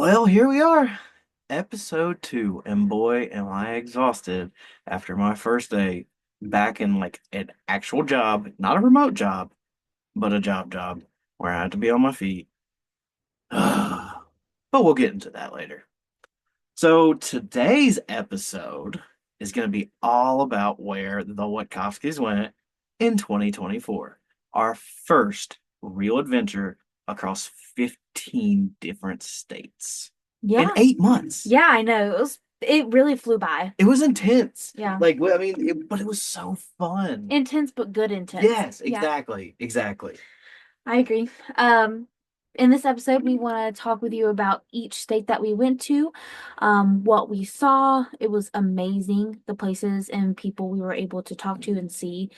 Well, here we are, episode 2, and boy, am I exhausted after my first day back in like an actual job, not a remote job, but a job where I had to be on my feet. But we'll get into that later. So today's episode is going to be all about where the Wittkofskys went in 2024. Our first real adventure across 15 different states in Yeah. 8 months. Yeah, I know. It really flew by. It was intense. Yeah. But it was so fun. Intense but good intense. Yes, Yeah, exactly. I agree. Um, in this episode, we want to talk with you about each state that we went to, what we saw. It was amazing, the places and people we were able to talk to and see.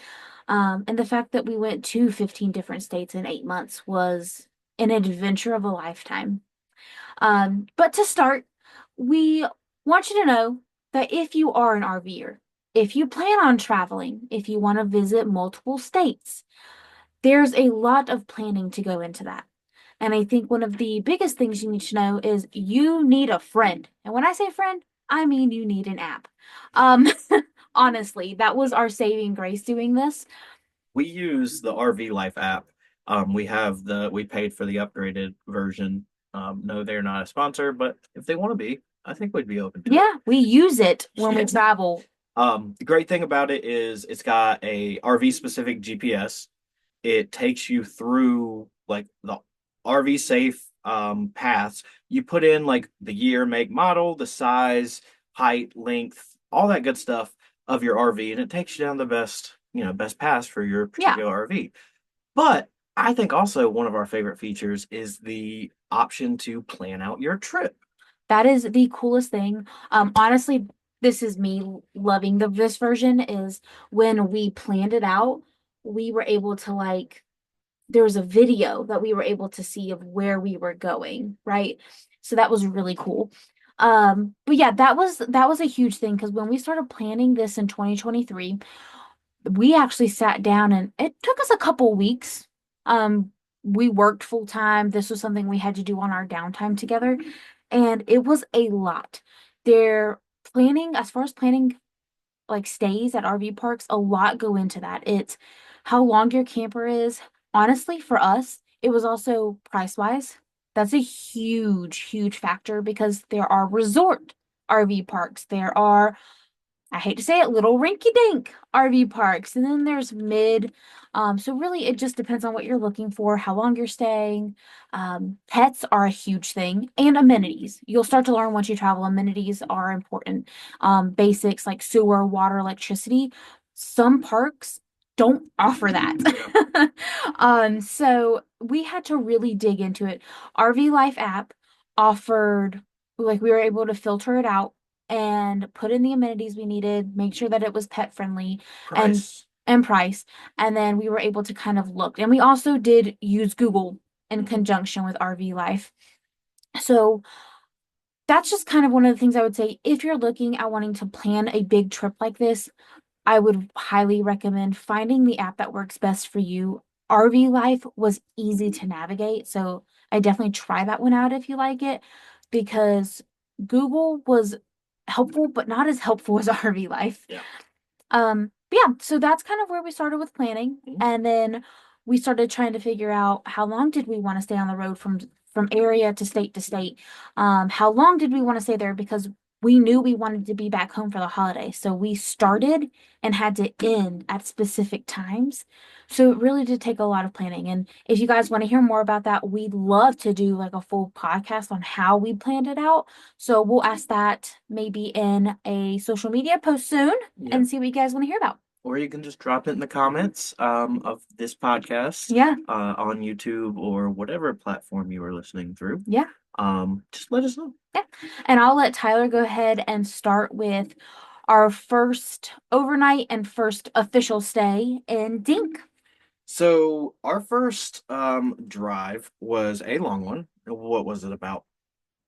And the fact that we went to 15 different states in 8 months was an adventure of a lifetime. But to start, we want you to know that if you are an RVer, if you plan on traveling, if you want to visit multiple states, there's a lot of planning to go into that. And I think one of the biggest things you need to know is you need a friend. And when I say friend, I mean you need an app. Um, honestly, that was our saving grace doing this. We use the RV Life app. We paid for the upgraded version. No, they're not a sponsor, but if they want to be, I think we'd be open to it. Yeah, we use it when we Yeah. travel. The great thing about it is it's got a RV specific GPS. It takes you through like the RV safe paths. You put in like the year, make, model, the size, height, length, all that good stuff of your RV, and it takes you down the best paths for your Yeah. particular RV. But I think also one of our favorite features is the option to plan out your trip. That is the coolest thing. Honestly, this is me loving this version is when we planned it out, we were able to there was a video that we were able to see of where we were going, right? So that was really cool. But yeah, that was a huge thing because when we started planning this in 2023, we actually sat down and it took us a couple weeks. We worked full time. This was something we had to do on our downtime together, and it was a lot. They're planning, as far as planning like stays at RV parks, a lot go into that. It's how long your camper is. Honestly, for us, it was also price wise. That's a huge factor because there are resort RV parks. There are, I hate to say it, little rinky-dink RV parks. And then there's mid. So really it just depends on what you're looking for, how long you're staying. Pets are a huge thing and amenities. You'll start to learn once you travel, amenities are important. Basics like sewer, water, electricity. Some parks don't offer that. So we had to really dig into it. RV Life app offered, like we were able to filter it out and put in the amenities we needed, make sure that it was pet friendly and Price. and price. And then we were able to kind of look. And we also did use Google in conjunction with RV Life. So that's just kind of one of the things I would say. If you're looking at wanting to plan a big trip like this, I would highly recommend finding the app that works best for you. RV Life was easy to navigate, so I definitely try that one out if you like it, because Google was helpful, but not as helpful as RV Life. Yeah. But yeah, so that's kind of where we started with planning, and then we started trying to figure out how long did we want to stay on the road from area to state to state. How long did we want to stay there because we knew we wanted to be back home for the holiday. So we started and had to end at specific times. So it really did take a lot of planning. And if you guys want to hear more about that, we'd love to do like a full podcast on how we planned it out. So we'll ask that maybe in a social media post soon Yeah. and see what you guys want to hear about. Or you can just drop it in the comments of this podcast Yeah. on YouTube or whatever platform you are listening through. Yeah. Just let us know. Yeah. And I'll let Tyler go ahead and start with our first overnight and first official stay in Dink. So our first drive was a long one. What was it, about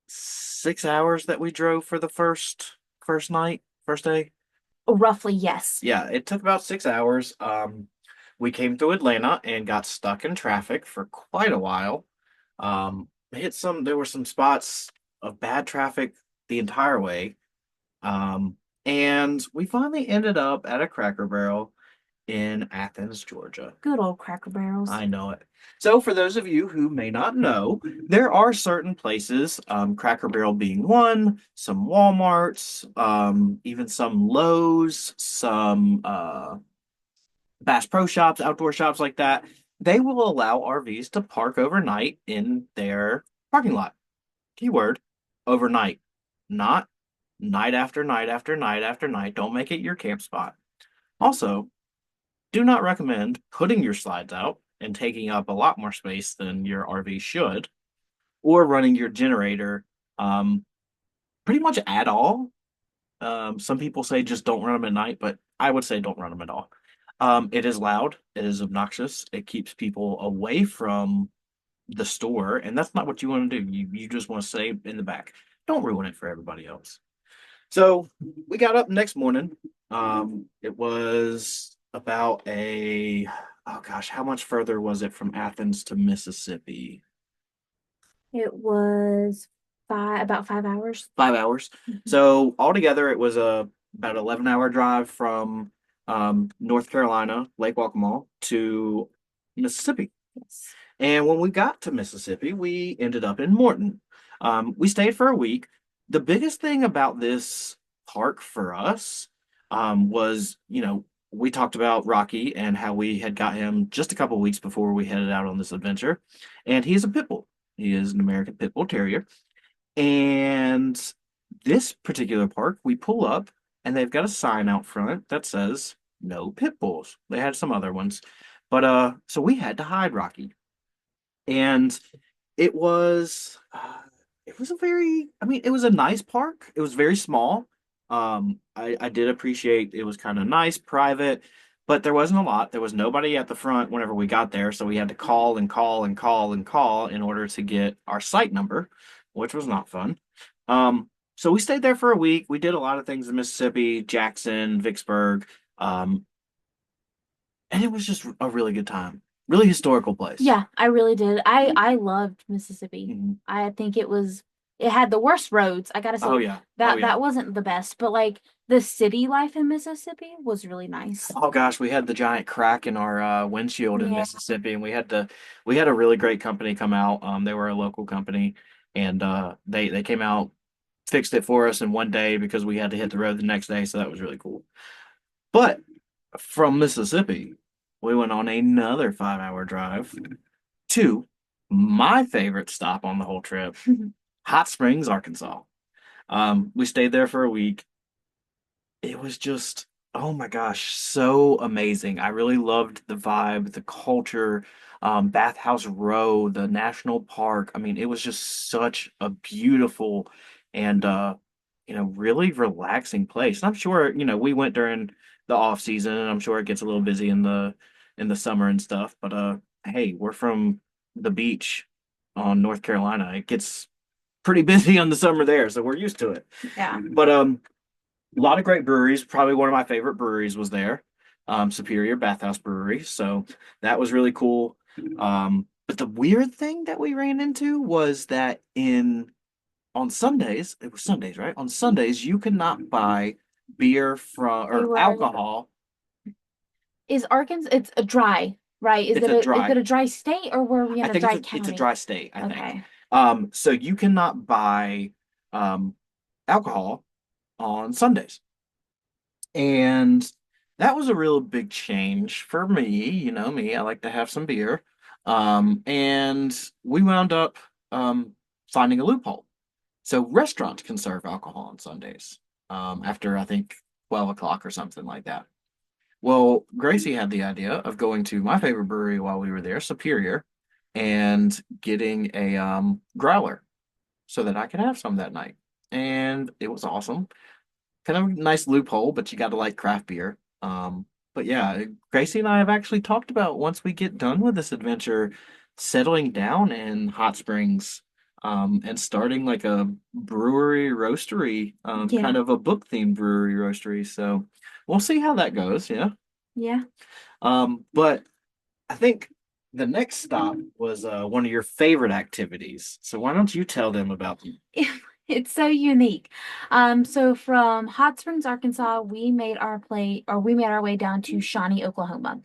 6 hours that we drove for the first night, first day? Roughly, yes. Yeah, it took about 6 hours. We came through Atlanta and got stuck in traffic for quite a while. There were some spots of bad traffic the entire way. Um, and we finally ended up at a Cracker Barrel in Athens, Georgia. Good old Cracker Barrels. I know it. So, for those of you who may not know, there are certain places, Cracker Barrel being one, some Walmarts, even some Lowe's, some Bass Pro Shops, outdoor shops like that. They will allow RVs to park overnight in their parking lot. Keyword, overnight, not night after night after night after night. Don't make it your camp spot. Also, do not recommend putting your slides out and taking up a lot more space than your RV should, or running your generator pretty much at all. Some people say just don't run them at night, but I would say don't run them at all. It is loud, it is obnoxious, it keeps people away from the store, and that's not what you want to do. You just want to stay in the back. Don't ruin it for everybody else. So we got up next morning. It was about a oh gosh, how much further was it from Athens to Mississippi? It was about 5 hours. 5 hours. Mhm. So altogether, it was a about 11-hour drive from North Carolina, Lake Waccamaw, to Mississippi. Yes. And when we got to Mississippi, we ended up in Morton. We stayed for a week. The biggest thing about this park for us was, we talked about Rocky and how we had got him just a couple of weeks before we headed out on this adventure. And he is a pit bull. He is an American Pit Bull Terrier. And this particular park, we pull up and they've got a sign out front that says no pit bulls. They had some other ones. But so we had to hide Rocky. And it was it was a very I mean, it was a nice park. It was very small. I did appreciate it was kind of nice, private, but there wasn't a lot. There was nobody at the front whenever we got there, so we had to call and call and call and call in order to get our site number, which was not fun. So we stayed there for a week. We did a lot of things in Mississippi, Jackson, Vicksburg, um, and it was just a really good time. Really historical place. Yeah, I really did. I loved Mississippi. Mhm. I think it had the worst roads. I gotta Oh say yeah. Oh that yeah. that wasn't the best, but like the city life in Mississippi was really nice. Oh gosh, we had the giant crack in our windshield in Yeah. Mississippi, and we had a really great company come out. They were a local company, and they came out, fixed it for us in one day because we had to hit the road the next day. So that was really cool. But from Mississippi, we went on another 5-hour drive to my favorite stop on the whole trip, Hot Springs, Arkansas. We stayed there for a week. It was just, oh my gosh, so amazing. I really loved the vibe, the culture, Bathhouse Row, the national park. I mean, it was just such a beautiful and really relaxing place. And I'm sure, we went during the off season, and I'm sure it gets a little busy in the summer and stuff. But hey, we're from the beach on North Carolina. It gets pretty busy on the summer there, so we're used to it. Yeah. But a lot of great breweries. Probably one of my favorite breweries was there, Superior Bathhouse Brewery. So that was really cool. But the weird thing that we ran into was that in on Sundays, it was Sundays, right? On Sundays, you could not buy beer from We or were alcohol. Is Arkansas it's a dry, right? It's a Is dry. it a dry state or were we I in a think dry it's a county? dry state, I think. Okay. So you cannot buy um alcohol on Sundays. And that was a real big change for me. You know me, I like to have some beer. And we wound up finding a loophole. So restaurants can serve alcohol on Sundays after, I think, 12 o'clock or something like that. Well, Gracie had the idea of going to my favorite brewery while we were there, Superior, and getting a growler so that I could have some that night. And it was awesome, kind of a nice loophole, but you got to like craft beer. But yeah, Gracie and I have actually talked about once we get done with this adventure, settling down in Hot Springs, and starting like a brewery roastery, kind Yeah. of a book themed brewery roastery. So we'll see how that goes. Yeah. Yeah. But I think the next stop was one of your favorite activities. So why don't you tell them about them? It's so unique. So from Hot Springs, Arkansas, we made our way down to Shawnee, Oklahoma.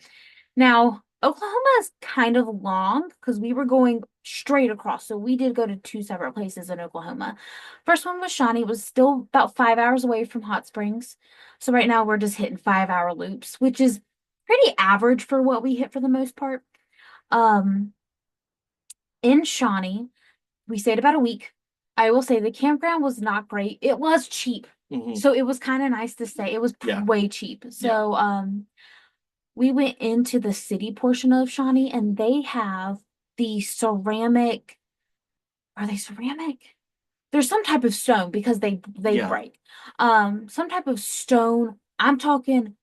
Now, Oklahoma is kind of long because we were going straight across. So we did go to two separate places in Oklahoma. First one was Shawnee, it was still about 5 hours away from Hot Springs. So right now we're just hitting 5 hour loops, which is pretty average for what we hit for the most part. Um, in Shawnee, we stayed about a week. I will say the campground was not great. It was cheap. Hmm. So it was kind of nice to stay. It was Yeah, way cheap. yeah, So we went into the city portion of Shawnee and they have the ceramic, are they ceramic? There's some type of stone because they yeah. break. Some type of stone. I'm talking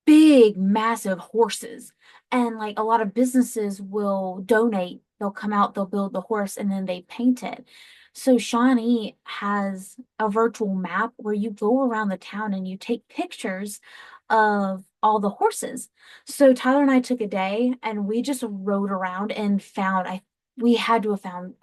big, massive horses. And like a lot of businesses will donate, they'll come out, they'll build the horse, and then they paint it. So Shawnee has a virtual map where you go around the town and you take pictures of all the horses. So Tyler and I took a day and we just rode around and we had to have found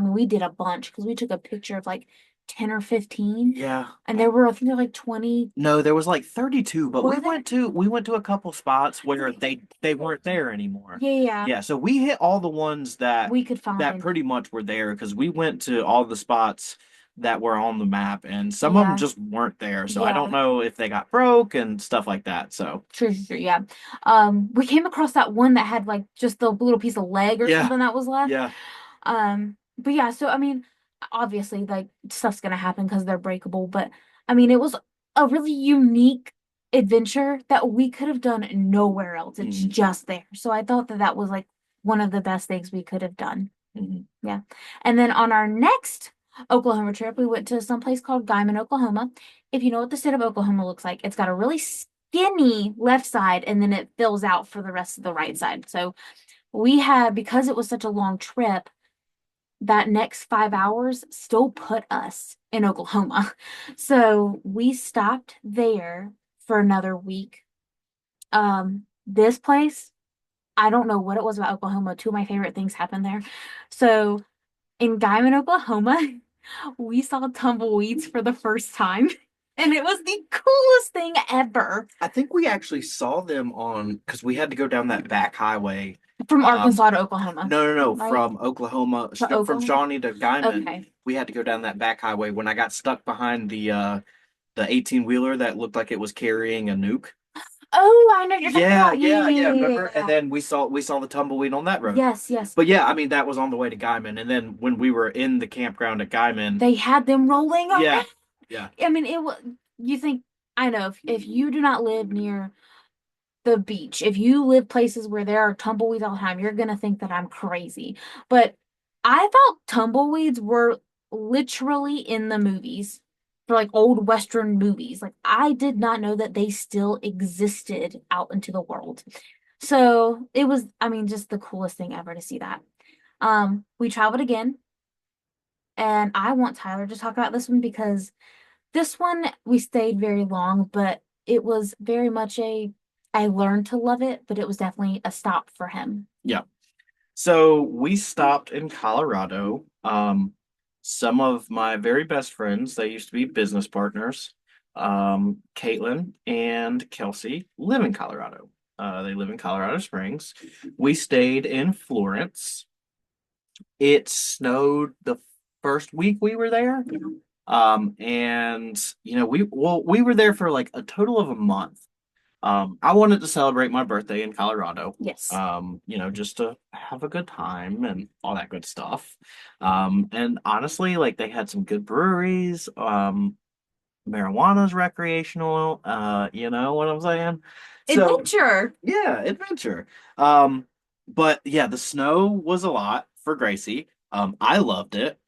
we did a bunch because we took a picture of like 10 or 15 Yeah. and there were I think there were like 20. No, there was like 32, but Were there? we went to a couple spots where they weren't there anymore. Yeah, yeah, Yeah, so we hit all the ones we could that find. pretty much were there because we went to all the spots that were on the map and some of them Yeah, just weren't there. So I don't yeah, know if they got broke and stuff like that. So true, true, true, yeah. We came across that one that had like just the little piece of leg or yeah, something that was left. yeah. But yeah, so I mean, obviously, like stuff's gonna happen because they're breakable. But I mean, it was a really unique adventure that we could have done nowhere else. It's Mhm, just there. So I thought that that was like one of the best things we could have done. mhm. Yeah. And then on our next Oklahoma trip, we went to some place called Guyman, Oklahoma. If you know what the state of Oklahoma looks like, it's got a really skinny left side and then it fills out for the rest of the right side. So because it was such a long trip, that next 5 hours still put us in Oklahoma. So we stopped there for another week. This place, I don't know what it was about Oklahoma. Two of my favorite things happened there. So in Guyman, Oklahoma, we saw tumbleweeds for the first time. And it was the coolest thing ever I think we actually saw them on because we had to go down that back highway. from Um, Arkansas to Oklahoma, no, no, no, right? from Oklahoma, To from Oklahoma. Shawnee to Guyman, Okay. we had to go down that back highway when I got stuck behind the 18 wheeler that looked like it was carrying a nuke. Oh, I know what you're talking Yeah, about. Yeah, yeah, yeah, yeah. yeah, yeah, Remember? And yeah. then we saw the tumbleweed on that road. Yes, yes. But yeah, I mean that was on the way to Guyman. And then when we were in the campground at Guyman, They had them rolling yeah, around. yeah. I mean, it was, you think, I know, if you do not live near the beach, if you live places where there are tumbleweeds all the time, you're gonna think that I'm crazy. But I thought tumbleweeds were literally in the movies for like old Western movies. Like I did not know that they still existed out into the world. So it was, I mean, just the coolest thing ever to see that. We traveled again, and I want Tyler to talk about this one because this one we stayed very long, but it was very much I learned to love it, but it was definitely a stop for him. Yeah. So we stopped in Colorado. Some of my very best friends, they used to be business partners. Caitlin and Kelsey live in Colorado. They live in Colorado Springs. We stayed in Florence. It snowed the first week we were there. And we were there for like a total of a month. I wanted to celebrate my birthday in Colorado. Yes. Just to have a good time and all that good stuff. And honestly, like they had some good breweries. Marijuana's recreational. You know what I'm saying? So Adventure. yeah, adventure. Um, but yeah, the snow was a lot for Gracie. I loved it.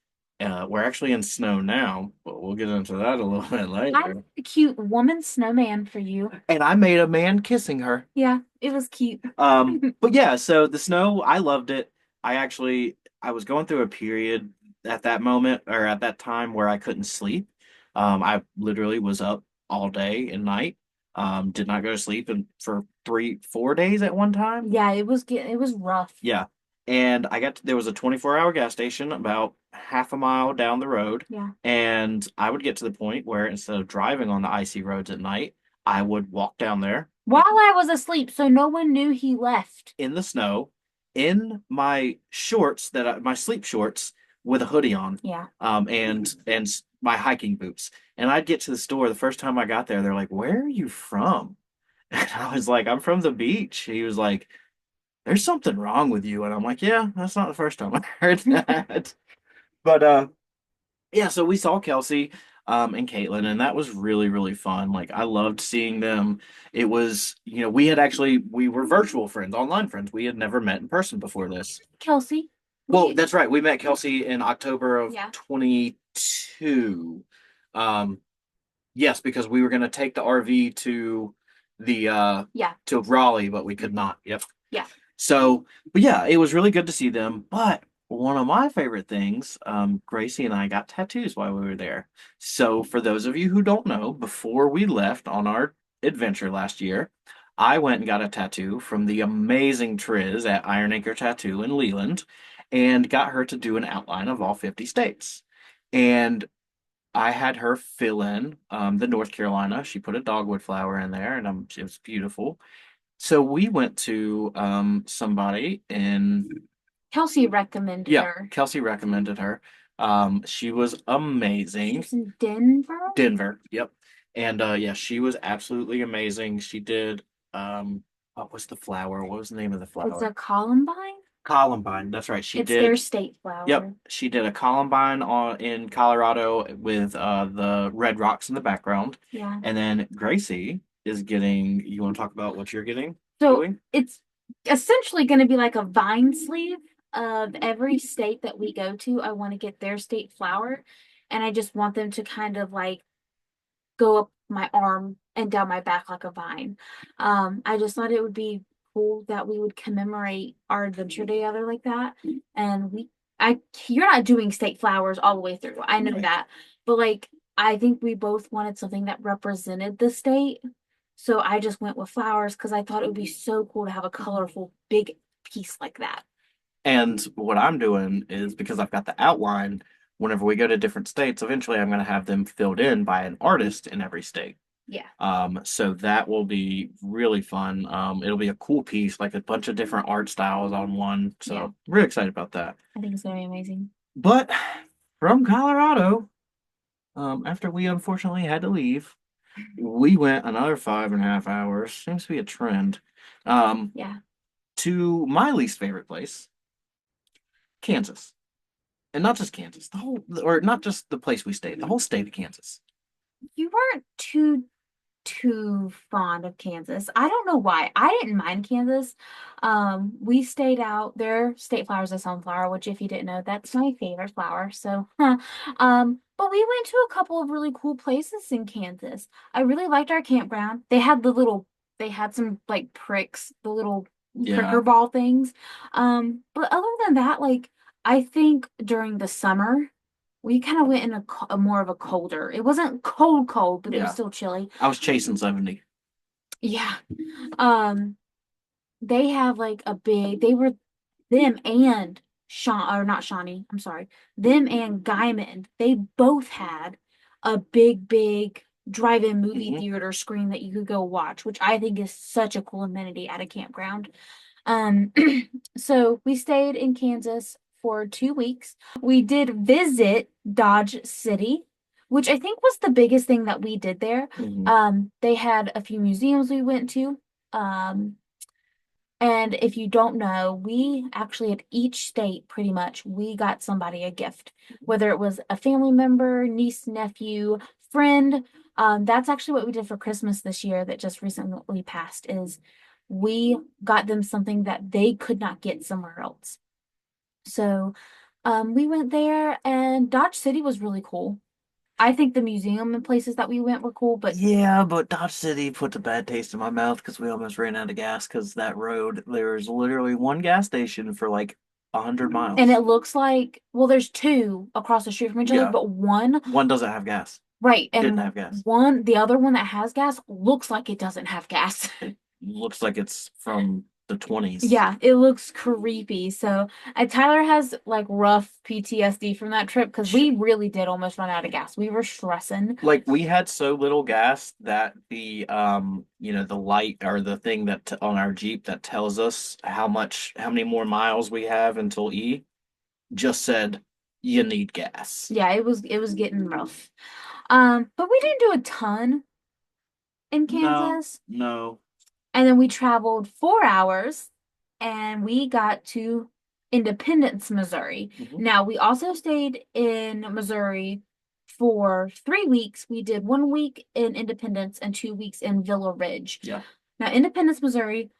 We're actually in snow now, but we'll get into that a little bit I have later. a cute woman snowman for you. And I made a man kissing her. Yeah, it was cute. But yeah, so the snow, I loved it. I was going through a period at that moment or at that time where I couldn't sleep. I literally was up all day and night. Did not go to sleep and for 3, 4 days at one time. Yeah, it was rough. Yeah. And there was a 24-hour gas station about half a mile down the road. Yeah. And I would get to the point where instead of driving on the icy roads at night, I would walk down there While I was asleep, so no one knew he left. in the snow in my shorts my sleep shorts with a hoodie on, Yeah. and my hiking boots. And I'd get to the store. The first time I got there, they're like, "Where are you from?" And I was like, "I'm from the beach." He was like, "There's something wrong with you." And I'm like, "Yeah, that's not the first time I heard that." But yeah, so we saw Kelsey and Caitlin, and that was really, really fun. Like I loved seeing them. It was, we were virtual friends, online friends. We had never met in person before this. Kelsey. Well, that's right. We met Kelsey in October of Yeah. 22. Um, yes, because we were gonna take the RV to the Yeah. to Raleigh, but we could not. Yep. Yeah. So, but yeah, it was really good to see them. But one of my favorite things, Gracie and I got tattoos while we were there. So, for those of you who don't know, before we left on our adventure last year, I went and got a tattoo from the amazing Triz at Iron Anchor Tattoo in Leland and got her to do an outline of all 50 states. And I had her fill in the North Carolina. She put a dogwood flower in there, and it was beautiful. So we went to somebody in Kelsey recommended yeah, her. Kelsey recommended her. She was She amazing. was in Denver. Denver, yep. And yeah, she was absolutely amazing. She did what was the flower? What was the name of the It's a flower? columbine. Columbine. That's right. She It's their did. state Yep, flower. she did a Columbine in Colorado with the red rocks in the background. Yeah. And then Gracie is getting, you want to talk about what you're getting So doing? it's essentially going to be like a vine sleeve of every state that we go to. I want to get their state flower, and I just want them to kind of like go up my arm and down my back like a vine. I just thought it would be cool that we would commemorate our adventure together like that. And you're not doing state flowers all the way through. I know Right. that, but like, I think we both wanted something that represented the state. So I just went with flowers because I thought it would be so cool to have a colorful big piece like that. And what I'm doing is because I've got the outline, whenever we go to different states, eventually I'm going to have them filled in by an artist in every state. Yeah, So that will be really fun. It'll be a cool piece, like a bunch of different art styles on one. yeah. So really excited about that. I think it's gonna be amazing. But from Colorado, after we unfortunately had to leave, we went another 5.5 hours. Seems to be a trend. Um, Yeah. to my least favorite place, Kansas. And not just Kansas, or not just the place we stayed, the whole state of Kansas. You weren't too fond of Kansas. I don't know why. I didn't mind Kansas. We stayed out there. State flower is a sunflower, which if you didn't know, that's my favorite flower. So, but we went to a couple of really cool places in Kansas. I really liked our campground. They had some like pricks, the little Yeah. pricker ball things. But other than that, like I think during the summer, we kind of went in a more of a colder. It wasn't cold, but it was Yeah. still chilly. I was chasing 70. Yeah. Um, they have like they were them and Sean or not Shawnee, I'm sorry. Them and Guyman, they both had a big drive-in movie Hmm. theater screen that you could go watch, which I think is such a cool amenity at a campground. So we stayed in Kansas for 2 weeks. We did visit Dodge City, which I think was the biggest thing that we did there. Hmm. They had a few museums we went to. Um, and if you don't know, we actually at each state, pretty much, we got somebody a gift, whether it was a family member, niece, nephew, friend. That's actually what we did for Christmas this year that just recently passed is we got them something that they could not get somewhere else. So, we went there and Dodge City was really cool. I think the museum and places that we went were cool, but Yeah, but Dodge City puts a bad taste in my mouth because we almost ran out of gas because that road, there's literally one gas station for like 100 and miles. it looks like, well, there's two across the street from each other, Yeah, but one one doesn't have gas. Right. Didn't And have gas. the other one that has gas looks like it doesn't have gas. It looks like it's from the 20s. Yeah, it looks creepy. So, Tyler has like rough PTSD from that trip because we really did almost run out of gas. We were stressing. Like we had so little gas that the light or the thing that on our Jeep that tells us how many more miles we have until E just said you need gas. Yeah, it was getting rough. But we didn't do a ton in No, Kansas. no. And then we traveled 4 hours and we got to Independence, Missouri. Mhm. Now, we also stayed in Missouri for 3 weeks. We did 1 week in Independence and 2 weeks in Villa Ridge. Yeah. Now, Independence, Missouri,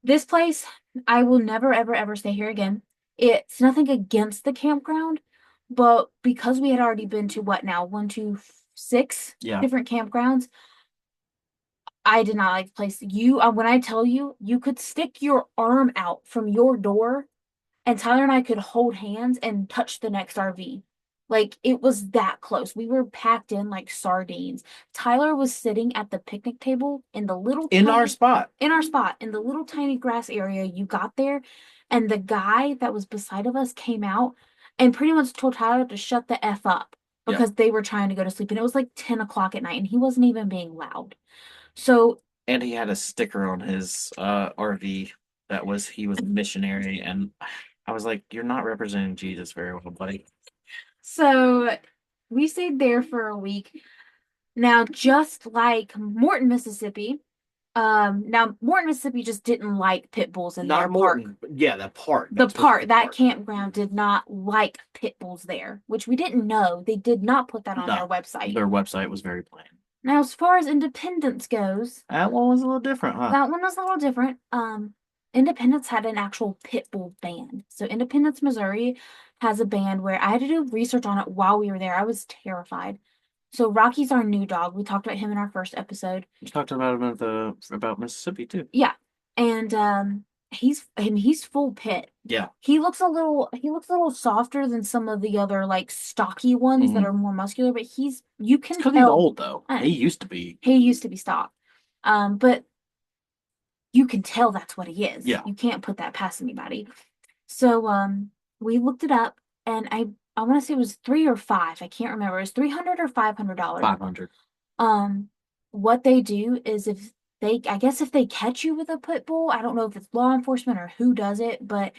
this place, I will never, ever, ever stay here again. It's nothing against the campground, but because we had already been to what now, one, two, six Yeah. different campgrounds, I did not like the place. When I tell you, you could stick your arm out from your door and Tyler and I could hold hands and touch the next RV. Like it was that close. We were packed in like sardines. Tyler was sitting at the picnic table in the little In our tiny, spot. in our spot, in the little tiny grass area. You got there, and the guy that was beside of us came out and pretty much told Tyler to shut the F up Yeah. because they were trying to go to sleep. And it was like 10 o'clock at night, and he wasn't even being loud. So And he had a sticker on his RV that was he was a missionary, and I was like, "You're not representing Jesus very well, buddy." So we stayed there for a week. Now, just like Morton, Mississippi, now Morton, Mississippi just didn't like pit bulls in their Not park. Morton, but yeah, that park, The that park, specific that park. campground did not like pit bulls there, which we didn't know. They did not put that on their No, website. their website was very plain. Now, as far as Independence goes, That one was a little different, huh? that one was a little different. Independence had an actual pit bull band. So Independence, Missouri has a band where I had to do research on it while we were there. I was terrified. So Rocky's our new dog. We talked about him in our first episode. We talked about him about Mississippi too. Yeah. And he's full pit. Yeah. He looks a little softer than some of the other like stocky ones that Hmm. are more muscular, but you It's can because he's tell old though. He used to be. he used to be stock. But you can tell that's what he is. Yeah. You can't put that past anybody. So we looked it up and I want to say it was 3 or 5. I can't remember. It was $300 or $500. 500. Um, what they do is I guess if they catch you with a pit bull, I don't know if it's law enforcement or who does it, but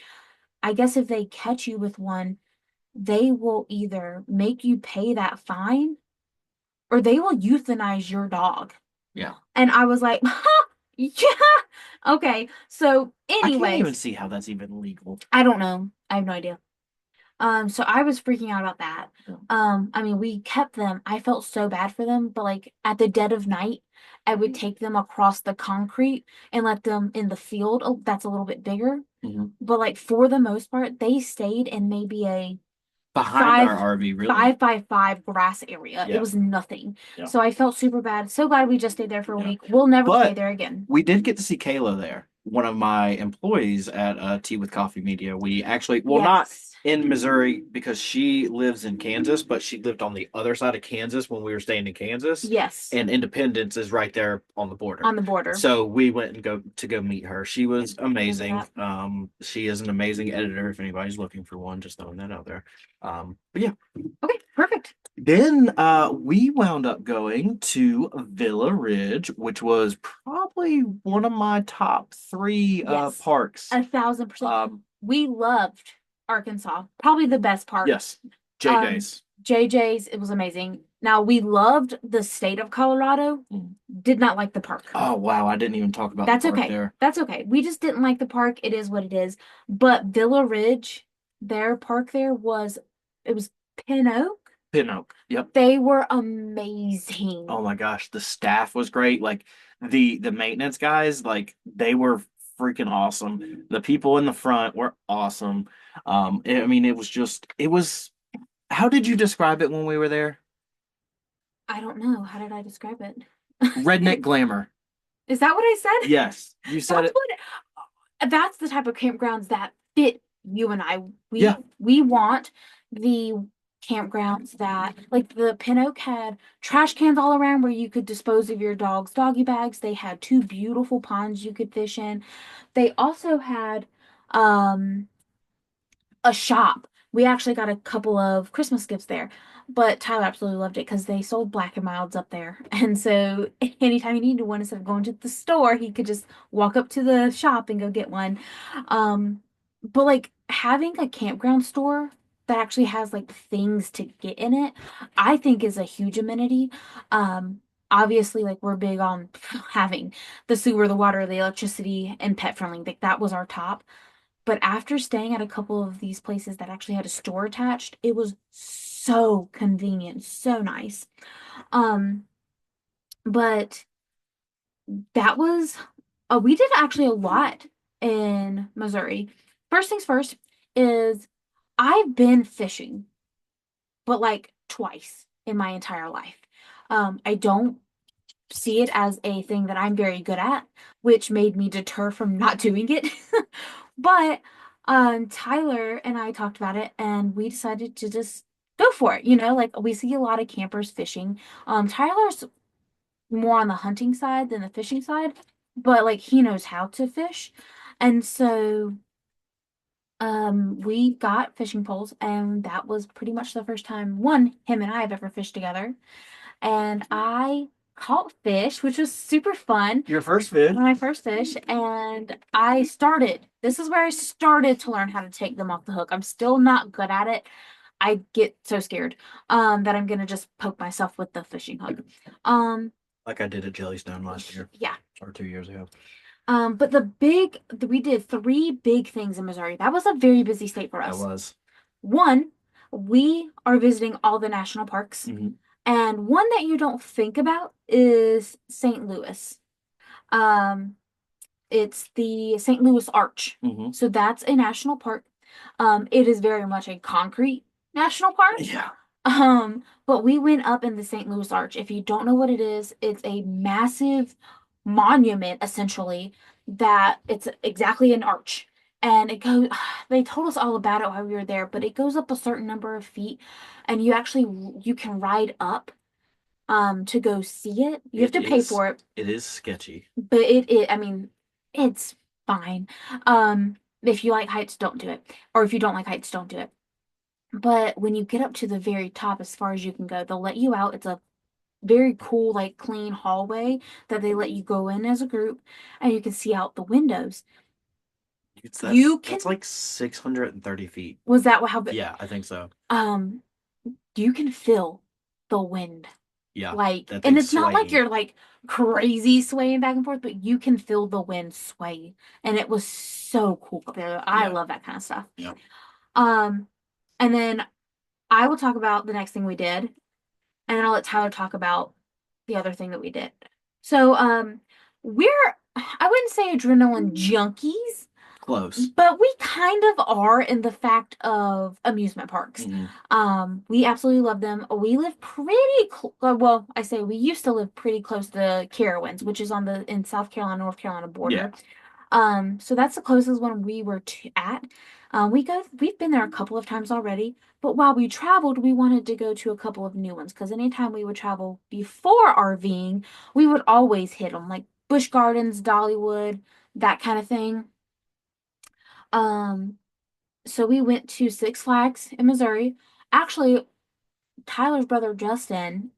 I guess if they catch you with one, they will either make you pay that fine or they will euthanize your dog. Yeah. And I was like, yeah, okay. So, I can't even anyways, see how that's even legal. I don't know. I have no idea. So I was freaking out about that. Yeah. I mean, we kept them. I felt so bad for them, but like at the dead of night, I would take them across the concrete and let them in the field. Oh, that's a little bit bigger. Hmm. But like for the most part, they stayed in maybe a Behind five our RV, really? 5 by 5 grass area. It Yeah. was nothing. Yeah. So I felt super bad. So glad we just stayed there for a Yeah. week. We'll never stay But there again. we did get to see Kayla there, one of my employees at Tea with Coffee Media. We actually, well, not Yes. in Missouri because she lives in Kansas, but she lived on the other side of Kansas when we were staying in Kansas. Yes. And Independence is right there on the border. On the border. So we went and go meet her. She was amazing. that. She is an amazing editor. If anybody's looking for one, just throwing that out there. But yeah. Okay, perfect. Then we wound up going to Villa Ridge, which was probably one of my top three Yes. parks. 1,000%. We loved Arkansas. Probably the best park. Yes, JJ's. JJ's, it was amazing. Now we loved the state of Colorado. Did not like the park. Oh wow, I didn't even talk about That's the park okay. there. That's okay. We just didn't like the park. It is what it is. But Villa Ridge, their park there it was Pin Oak. Pin Oak. Yep. They were amazing. Oh my gosh, the staff was great. Like the maintenance guys, like they were freaking awesome. The people in the front were awesome. I mean, it was. How did you describe it when we were there? I don't know. How did I describe it? Redneck glamour. Is that what I said? Yes, you said it. That's the type of campgrounds that fit you and I. Yeah. We want the campgrounds that, like the Pin Oak had trash cans all around where you could dispose of your dog's doggy bags. They had two beautiful ponds you could fish in. They also had um a shop. We actually got a couple of Christmas gifts there, but Tyler absolutely loved it because they sold Black and Milds up there. And so anytime he needed one, instead of going to the store, he could just walk up to the shop and go get one. Um, but like having a campground store that actually has like things to get in it, I think is a huge amenity. Obviously, like we're big on having the sewer, the water, the electricity, and pet friendly. Like that was our top. But after staying at a couple of these places that actually had a store attached, it was so convenient, so nice. Um, but that was we did actually a lot in Missouri. First things first is I've been fishing, but like twice in my entire life. I don't see it as a thing that I'm very good at, which made me deter from not doing it. But Tyler and I talked about it and we decided to just go for it. You know, like we see a lot of campers fishing. Tyler's more on the hunting side than the fishing side, but like he knows how to fish. And so we got fishing poles and that was pretty much the first time one him and I have ever fished together and I caught fish, which was super fun. Your first fish? My first fish, and I started. This is where I started to learn how to take them off the hook. I'm still not good at it. I get so scared that I'm gonna just poke myself with the fishing hook. Um, Like I did at Jellystone last year yeah. or 2 years ago. But we did three big things in Missouri. That was a very busy state for That us. was. One, we are visiting all the national parks. And one that you don't think about is St. Louis. Um, it's the St. Louis Arch. So that's a national park. It is very much a concrete national park. Yeah. But we went up in the St. Louis Arch. If you don't know what it is, it's a massive monument essentially that it's exactly an arch. And it goes, they told us all about it while we were there, but it goes up a certain number of feet and you can ride up to go see it. You have to pay for it, It is sketchy. but I mean, it's fine. If you like heights, don't do it. Or if you don't like heights, don't do it. But when you get up to the very top, as far as you can go, they'll let you out. It's a very cool, like clean hallway that they let you go in as a group, and you can see out the windows. That's like 630 feet. Was that how big? Yeah, I think so. Um, you can feel the wind. Yeah. Like, That and thing's it's not like swaying. you're like crazy swaying back and forth, but you can feel the wind sway. And it was so cool. I Yeah. love that kind of stuff. Yeah. Um, and then I will talk about the next thing we did, and then I'll let Tyler talk about the other thing that we did. So, I wouldn't say adrenaline junkies, Close. but we kind of are in the fact of amusement parks. We absolutely love them. We live pretty well, I say we used to live pretty close to Carowinds, which is on the in South Carolina, North Carolina border. So that's the closest one we were at. We've been there a couple of times already, but while we traveled, we wanted to go to a couple of new ones because anytime we would travel before RVing, we would always hit them, like Busch Gardens, Dollywood, that kind of thing. Um, so we went to Six Flags in Missouri. Actually, Tyler's brother Justin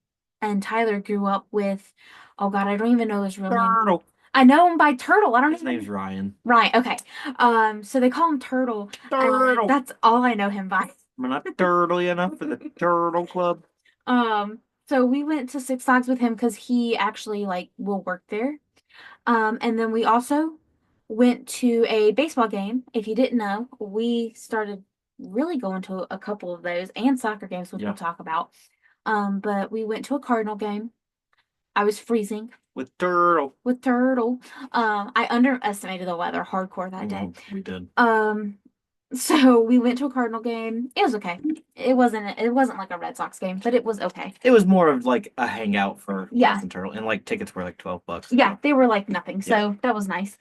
and Tyler grew up with, oh God, I don't even know his real name. Turtle. I know him by Turtle. I don't His even. name's Ryan. Right, okay. So they call him Turtle. Turtle. That's all I know him by. We're not turtly enough for the Turtle Club. So we went to Six Flags with him because he actually like will work there. And then we also went to a baseball game. If you didn't know, we started really going to a couple of those and soccer games, which we'll talk about. But we went to a Cardinal game. I was freezing with Turtle. With Turtle. I underestimated the weather hardcore that day. We did. So we went to a Cardinal game. It was okay. It wasn't like a Red Sox game, but it was okay. It was more of like a hangout for Yeah. Turtle, and like tickets were like $12. Yeah, they were like nothing, so that was nice.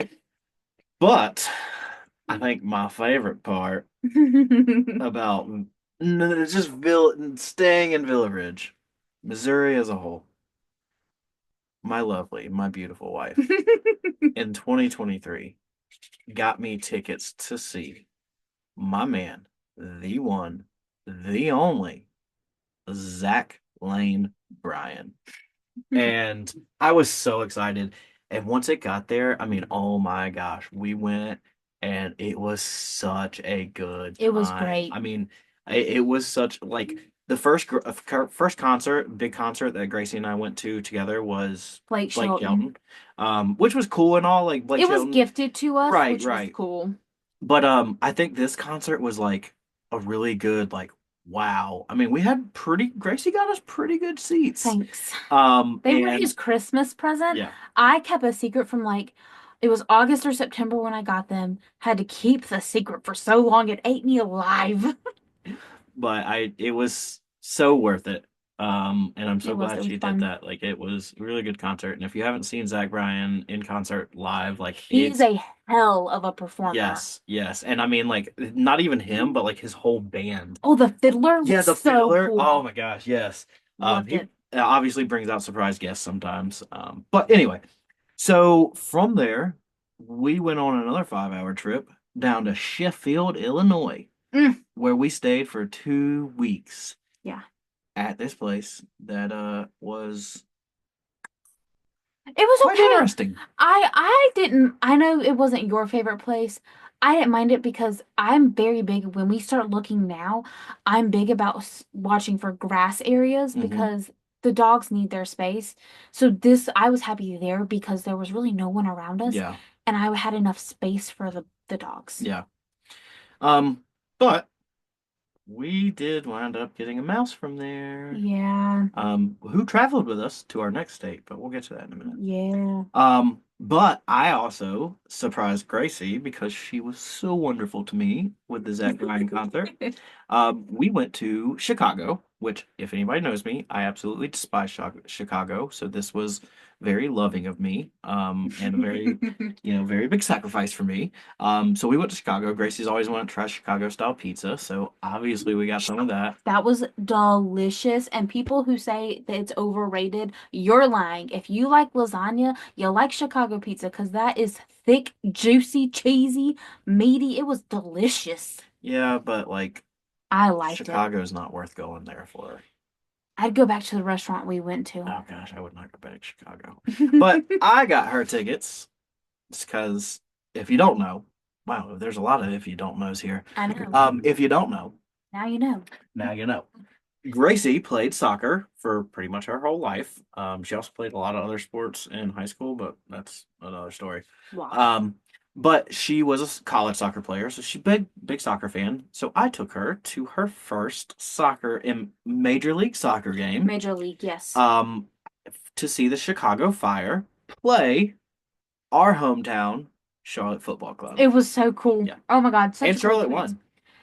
But I think my favorite part about No, it's just staying in Villa Ridge, Missouri as a whole. My lovely, my beautiful wife in 2023 got me tickets to see my man, the one, the only, Zach Lane Bryan. And I was so excited. And once it got there, I mean, oh my gosh, we went and it was such a good It was time. great. I mean, it was such like the first concert, big concert that Gracie and I went to together was Blake Blake Shelton. Shelton, which was cool and all. Like Blake It was Shelton, gifted to us, right, which was right. cool. But I think this concert was like a really good like wow. I mean, we had pretty Gracie got us pretty good seats. Thanks. They were his And Christmas present. yeah, I kept a secret from like, it was August or September when I got them. Had to keep the secret for so long, it ate me alive. but I it was so worth it. And I'm so It glad was she did fun. that. Like it was a really good concert. And if you haven't seen Zach Bryan in concert live, like He's it's a hell of a performer. yes, yes. And I mean like not even him, but like his whole band. Oh, the fiddler Yeah, was the so fiddler. Oh cool. my gosh, yes. Loved He it. obviously brings out surprise guests sometimes. But anyway, so from there, we went on another 5 hour trip down to Sheffield, Illinois, Mm, where we stayed for 2 weeks yeah. at this place that was It was quite okay. interesting. I didn't I know it wasn't your favorite place. I didn't mind it because I'm very big when we start looking now, I'm big about watching for grass areas Hmm. because the dogs need their space. So this I was happy there because there was really no one around us Yeah, and I had enough space for the dogs. yeah. Um, but we did wind up getting a mouse from there. Yeah. Who traveled with us to our next state, but we'll get to that in a minute. Yeah. But I also surprised Gracie because she was so wonderful to me with the Zach Bryan concert. We went to Chicago, which, if anybody knows me, I absolutely despise Chicago. So this was very loving of me, and a very, very big sacrifice for me. So we went to Chicago. Gracie's always wanted to try Chicago style pizza, so obviously we got some of that. That was delicious. And people who say that it's overrated, you're lying. If you like lasagna, you like Chicago pizza because that is thick, juicy, cheesy, meaty. It was delicious. Yeah, but like I liked it. Chicago's not worth going there for. I'd go back to the restaurant we went to. Oh gosh, I would not go back to Chicago. But I got her tickets because if you don't know, wow, there's a lot of if you don't knows here. I know. If you don't know, Now you know. now you know. Gracie played soccer for pretty much her whole life. She also played a lot of other sports in high school, but that's another story. Wow. Um, but she was a college soccer player, so she's big soccer fan. So I took her to her first soccer in Major League Soccer game, Major League, yes. um, to see the Chicago Fire play our hometown Charlotte Football Club. It was so cool. Yeah, Oh my God, such and a cool Charlotte experience. won.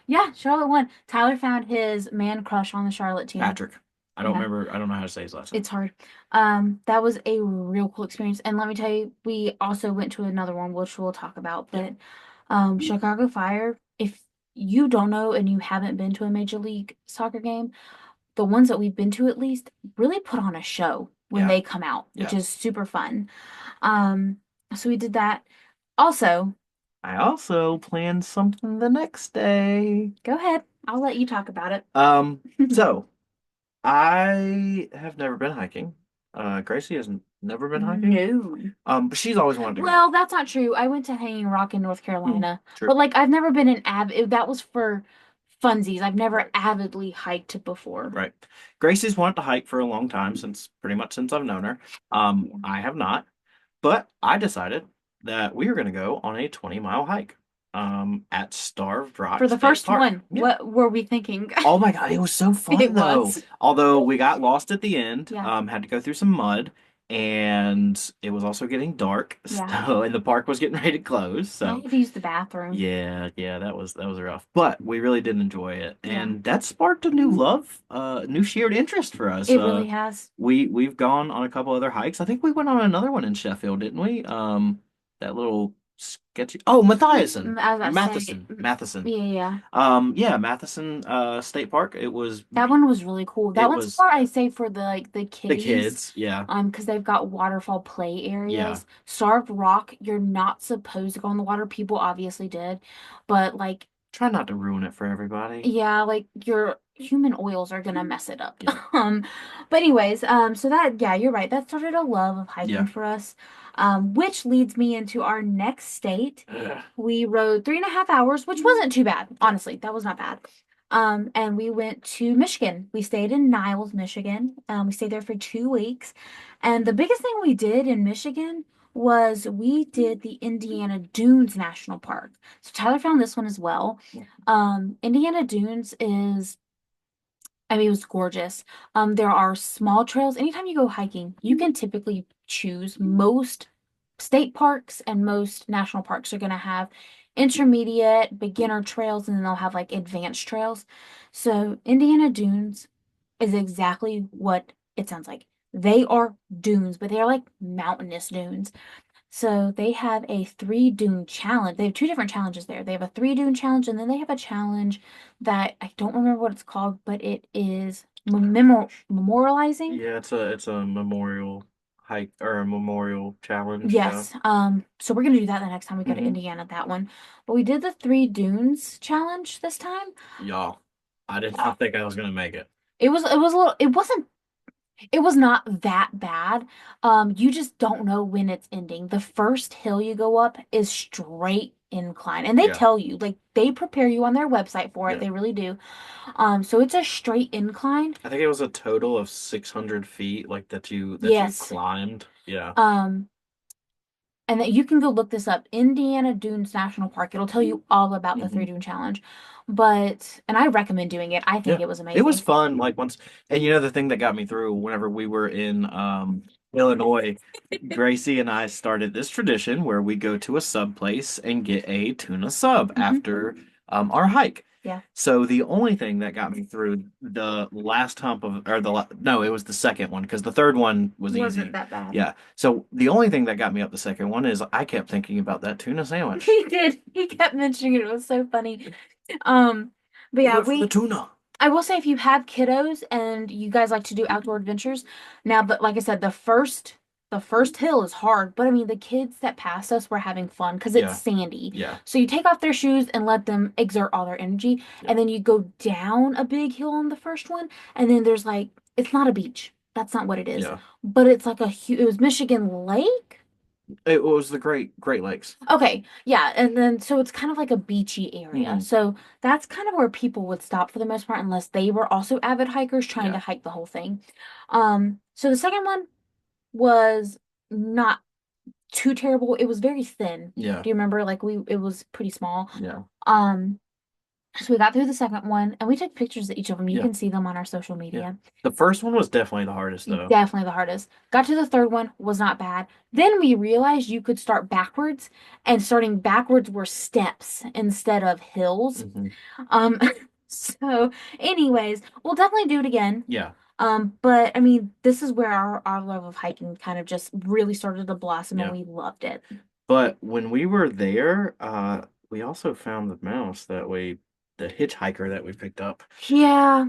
Yeah, Charlotte won. Tyler found his man crush on the Charlotte team. Patrick. I don't Yeah. remember. I don't know how to say his last name. It's hard. That was a real cool experience. And let me tell you, we also went to another one, which we'll talk about. Yeah. But Chicago Fire, if you don't know and you haven't been to a Major League Soccer game, the ones that we've been to at least really put on a show when Yeah. they come out, which Yeah. is super fun. Um, so we did that. Also, I also planned something the next day. go ahead. I'll let you talk about it. So I have never been hiking. Gracie has never been hiking. No. But she's always wanted to go. Well, that's not true. I went to Hanging Rock in North Carolina, True. but like I've never been an that was for funsies. I've never Right. avidly hiked before. Right. Gracie's wanted to hike for a long time since pretty much since I've known her. Yeah. I have not, but I decided that we were going to go on a 20-mile hike at Starved Rock For the State first Park. one, Yeah. what were we thinking? Oh my God, it was so fun It though. was. Although we got lost at the end, Yeah. had to go through some mud, and it was also getting dark. Yeah. So, and the park was getting ready to close. I So had to use the bathroom. yeah, that was rough. But we really did enjoy it, Yeah. and that sparked a new love, new shared interest for us. It really has. We've gone on a couple other hikes. I think we went on another one in Sheffield, didn't we? That little sketchy. Oh, Matthiason. I was about to say, Matheson. Matheson. yeah, yeah. Yeah, Matheson State Park. That one was really cool. That It one's was more I say for the like the the kiddies, kids. Yeah. because they've got waterfall play Yeah. areas. Starved Rock, you're not supposed to go in the water. People obviously did, but like, Try not to ruin it for everybody. yeah, like your human oils are gonna mess it up. Yeah. Um, but anyways, so that yeah, you're right. That started a love of hiking Yeah. for us. Which leads me into our next state. Ugh. We rode 3.5 hours, which wasn't too bad, honestly. That was not bad. And we went to Michigan. We stayed in Niles, Michigan. We stayed there for 2 weeks. And the biggest thing we did in Michigan was we did the Indiana Dunes National Park. So Tyler found this one as well. Indiana Dunes is, I mean, it was gorgeous. There are small trails. Anytime you go hiking, you can typically choose. Most state parks and most national parks are going to have intermediate, beginner trails, and then they'll have like advanced trails. So Indiana Dunes is exactly what it sounds like. They are dunes, but they are like mountainous dunes. So they have a 3 dune challenge. They have two different challenges there. They have a 3 dune challenge, and then they have a challenge that I don't remember what it's called, but it is memorializing. Yeah, it's a memorial hike or a memorial challenge. Yeah. Yes. So we're gonna do that the next time we go to Hmm. Indiana, that one. But we did the 3 dunes challenge this time. Y'all, I did not think I was gonna make it. It was a little, it was not that bad. You just don't know when it's ending. The first hill you go up is straight incline, and they Yeah. tell you, like they prepare you on their website for it. Yeah. They really do. So it's a straight incline. I think it was a total of 600 feet, like that you Yes. climbed. Yeah. Um, and that you can go look this up. Indiana Dunes National Park. It'll tell you all about the Hmm. 3 dune challenge. And I recommend doing it. I think Yeah. it was It was amazing. fun. Like once, and the thing that got me through whenever we were in Illinois, Gracie and I started this tradition where we go to a sub place and get a tuna sub Hmm. after our hike. Yeah. So the only thing that got me through the last hump of, or no, it was the second one because the third one was Wasn't easy. that bad. Yeah. So the only thing that got me up the second one is I kept thinking about that tuna sandwich. He did. He kept mentioning it. It was so funny. Um, but We yeah, went for the tuna. I will say if you have kiddos and you guys like to do outdoor adventures, now, but like I said, the first hill is hard, but I mean the kids that pass us were having fun because it's Yeah. sandy. Yeah. So you take off their shoes and let them exert all their energy, Yeah. and then you go down a big hill on the first one, and then there's like it's not a beach. That's not what it is. Yeah. But it's like a huge, it was Michigan Lake. It was the Great Lakes. Okay, yeah, and then so it's kind of like a beachy area. Hmm. So that's kind of where people would stop for the most part, unless they were also avid hikers trying to Yeah. hike the whole thing. So the second one was not too terrible. It was very thin. Yeah. Do you remember? Like it was pretty small. Yeah. Um, so we got through the second one, and we took pictures of each of them. You Yeah. can see them on our social Yeah. media. The first one was definitely the hardest though. Definitely the hardest. Got to the third one, was not bad. Then we realized you could start backwards, and starting backwards were steps instead of hills. Hmm. Um, so anyways, we'll definitely do it again. Yeah. But I mean, this is where our love of hiking kind of just really started to blossom and Yeah. we loved it. But when we were there, we also found the hitchhiker that we picked up. Yeah,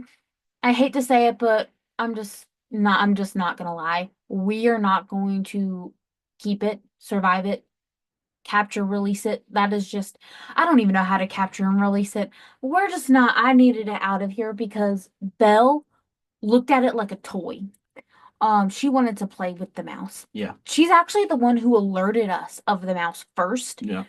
I hate to say it, but I'm just not gonna lie. We are not going to keep it, survive it, capture, release it. That is just, I don't even know how to capture and release it. We're just not, I needed it out of here because Belle looked at it like a toy. She wanted to play with the mouse. Yeah. She's actually the one who alerted us of the mouse first. Yeah.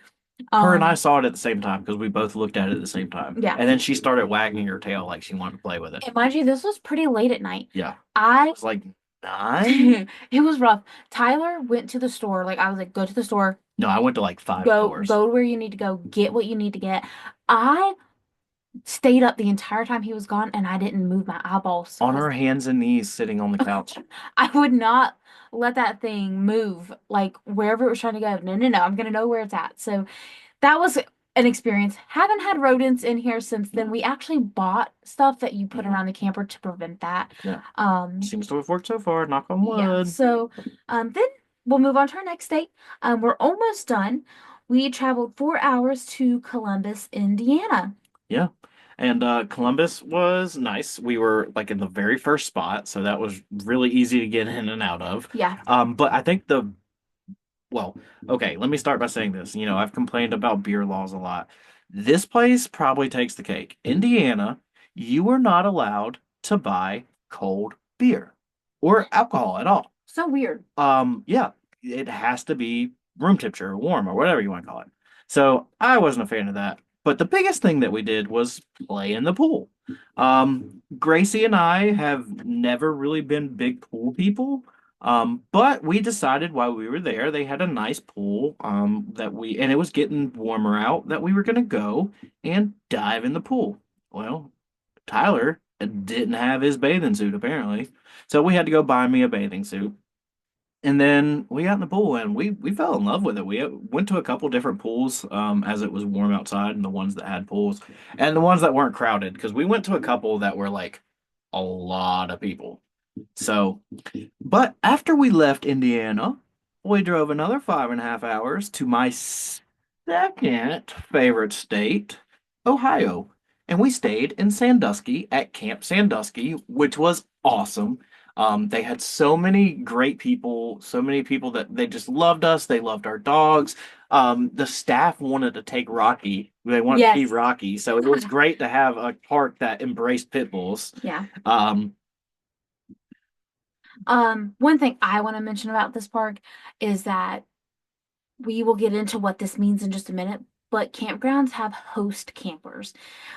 Her and I Um, saw it at the same time because we both looked at it at the same time. yeah. And then she started wagging her tail like she wanted to play with it. And mind you, this was pretty late at night. Yeah. It I was like 9? It was rough. Tyler went to the store. Like I was like, go to the store, No, I went to like 5 go stores. go where you need to go, get what you need to get. I stayed up the entire time he was gone, and I didn't move my eyeballs On 'cause her hands and knees sitting on the couch. I would not let that thing move like wherever it was trying to go. No, no, no. I'm gonna know where it's at. So that was an experience. Haven't had rodents in here since then. We actually bought stuff that you put Mhm. around the camper to prevent that. Yeah. Um, Seems to have worked so far, knock on yeah. wood. So then we'll move on to our next date. We're almost done. We traveled 4 hours to Columbus, Indiana. Yeah. And Columbus was nice. We were like in the very first spot, so that was really easy to get in and out of. Yeah. But I think well, okay, let me start by saying this. You know, I've complained about beer laws a lot. This place probably takes the cake. Indiana, you are not allowed to buy cold beer or alcohol at all. So weird. Yeah, it has to be room temperature or warm or whatever you want to call it. So I wasn't a fan of that. But the biggest thing that we did was play in the pool. Gracie and I have never really been big pool people. But we decided while we were there, they had a nice pool, and it was getting warmer out, that we were going to go and dive in the pool. Well, Tyler didn't have his bathing suit apparently. So we had to go buy me a bathing suit. And then we got in the pool and we fell in love with it. We went to a couple different pools as it was warm outside, and the ones that had pools and the ones that weren't crowded, because we went to a couple that were like a lot of people. So, but after we left Indiana, we drove another 5.5 hours to my second favorite state, Ohio. And we stayed in Sandusky at Camp Sandusky, which was awesome. They had so many great people, so many people that they just loved us. They loved our dogs. The staff wanted to take Rocky. They wanted to Yes. feed Rocky. So it was great to have a park that embraced pit bulls. Yeah. Um, One thing I want to mention about this park is that we will get into what this means in just a minute, but campgrounds have host campers.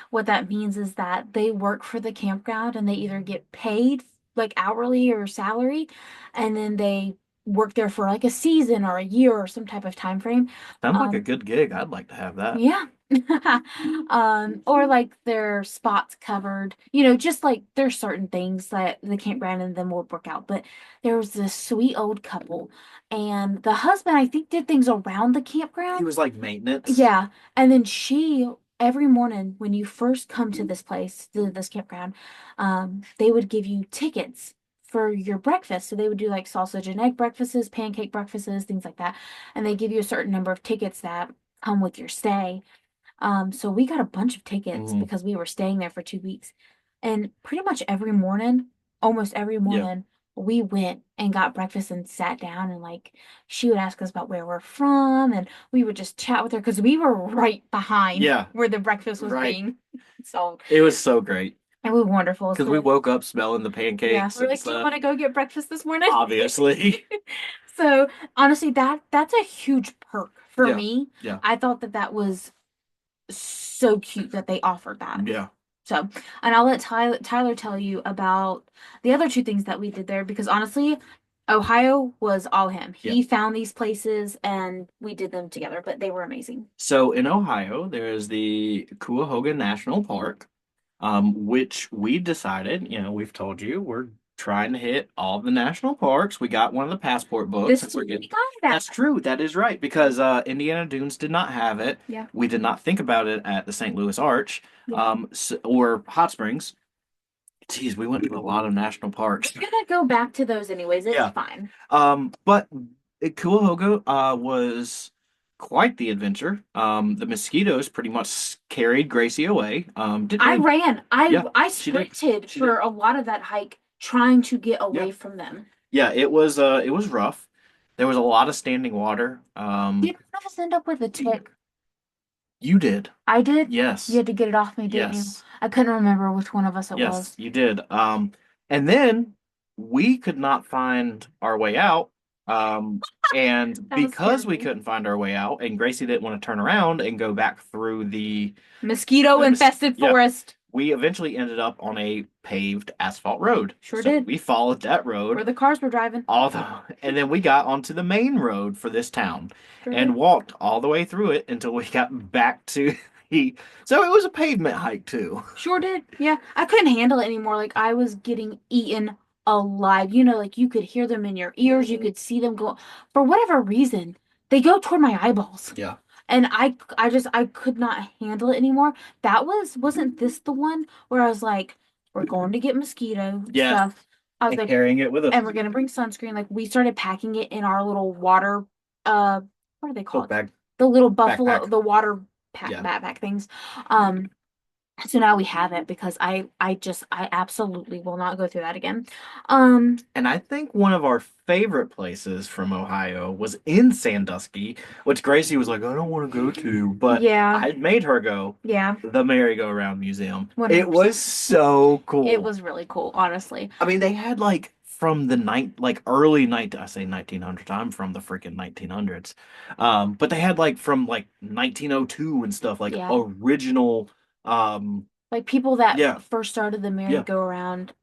What that means is that they work for the campground and they either get paid like hourly or salary, and then they work there for like a season or a year or some type of time frame. Sounds like a Um, good gig. I'd like to have that. yeah. Or like their spots covered, just like there's certain things that the campground and them will work out. But there was this sweet old couple, and the husband, I think, did things around the He campground. was like maintenance. Yeah. And then she, every morning when you first come to this place, this campground, they would give you tickets for your breakfast. So they would do like sausage and egg breakfasts, pancake breakfasts, things like that. And they give you a certain number of tickets that come with your stay. So we got a bunch of tickets Hmm. because we were staying there for 2 weeks. And pretty much every morning, almost every Yeah. morning, we went and got breakfast and sat down, and like she would ask us about where we're from, and we would just chat with her because we were right behind Yeah. where the breakfast was Right. being sold. It was so great It was wonderful. because we So woke up smelling the yeah, pancakes we're and like, do you stuff. want to go get breakfast this morning? Obviously. So honestly, that's a huge perk for Yeah. me. Yeah. I thought that was so cute that they offered that. Yeah. So, and I'll let Tyler tell you about the other two things that we did there because honestly, Ohio was all him. Yeah. He found these places and we did them together, but they were amazing. So in Ohio, there is the Cuyahoga National Park, which we decided, we've told you, we're trying to hit all the national parks. We got one of the passport books. This And is we're what we getting, got it that's true. That is right. Because Indiana Dunes did not have it. Yeah. We did not think about it at the St. Louis Arch, Yeah. or Hot Springs. Geez, we went to a lot of national parks. We're gonna go back to those anyways. It's Yeah. fine. But Cuyahoga was quite the adventure. The mosquitoes pretty much carried Gracie away. Didn't I really, ran. I yeah, I she did. sprinted She did. for a lot of that hike trying to get Yeah, away from them. yeah. It was rough. There was a lot of standing water. Did I just end up with a tick? You did. I did. You Yes. had to get it off me, didn't you? Yes. I couldn't remember which one of us it Yes, was. you did. And then we could not find our way out. Um, and That was because we scary. couldn't find our way out, and Gracie didn't want to turn around and go back through Mosquito infested yeah, forest. we eventually ended up on a paved asphalt road. Sure So did. we followed that Where road the cars were driving. and then we got onto the main road for this town Sure and did. walked all the way through it until we got back to the. So it was a pavement hike too. Sure did. Yeah. I couldn't handle it anymore. Like I was getting eaten alive. Like you could hear them in your ears, you could see them go for whatever reason. They go toward my eyeballs. Yeah. And I could not handle it anymore. Wasn't this the one where I was like, we're going to get mosquito Yes. stuff. I was And like, carrying it with us. and we're gonna bring sunscreen. Like we started packing it in our little water, what are they Book called? bag. the little buffalo, backpack. the water Yeah. backpack things. Um, so now we have it because I absolutely will not go through that again. Um, And I think one of our favorite places from Ohio was in Sandusky, which Gracie was like, I don't want to go to, but yeah, I made her go. yeah, The Merry-Go-Round Museum. It was 100%. so It cool. was really cool, honestly. I mean, they had like from the night, like early night, I say 1900s. I'm from the freaking 1900s. But they had like from like 1902 and stuff, like Yeah. original. Um, Like people that yeah, first started the yeah. merry-go-round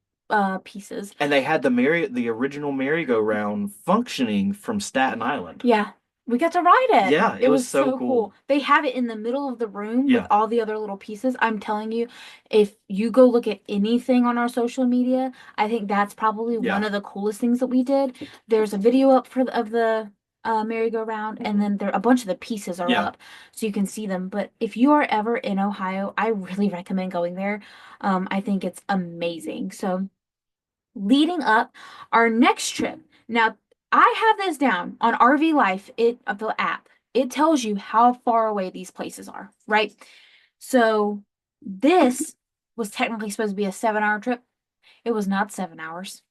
pieces. And they had the original merry-go-round functioning from Staten Island. Yeah, we got to ride it. Yeah, it It was was so so cool. cool. They have it in the middle of the room with Yeah, all the other little pieces. I'm telling you, if you go look at anything on our social media, I think that's probably one yeah, of the coolest things that we did. There's a video up of the merry-go-round, and then a bunch of the pieces are yeah. up, so you can see them. But if you are ever in Ohio, I really recommend going there. I think it's amazing. So leading up our next trip. Now, I have this down on RV Life, the app. It tells you how far away these places are, right? So this was technically supposed to be a 7 hour trip. It was not 7 hours.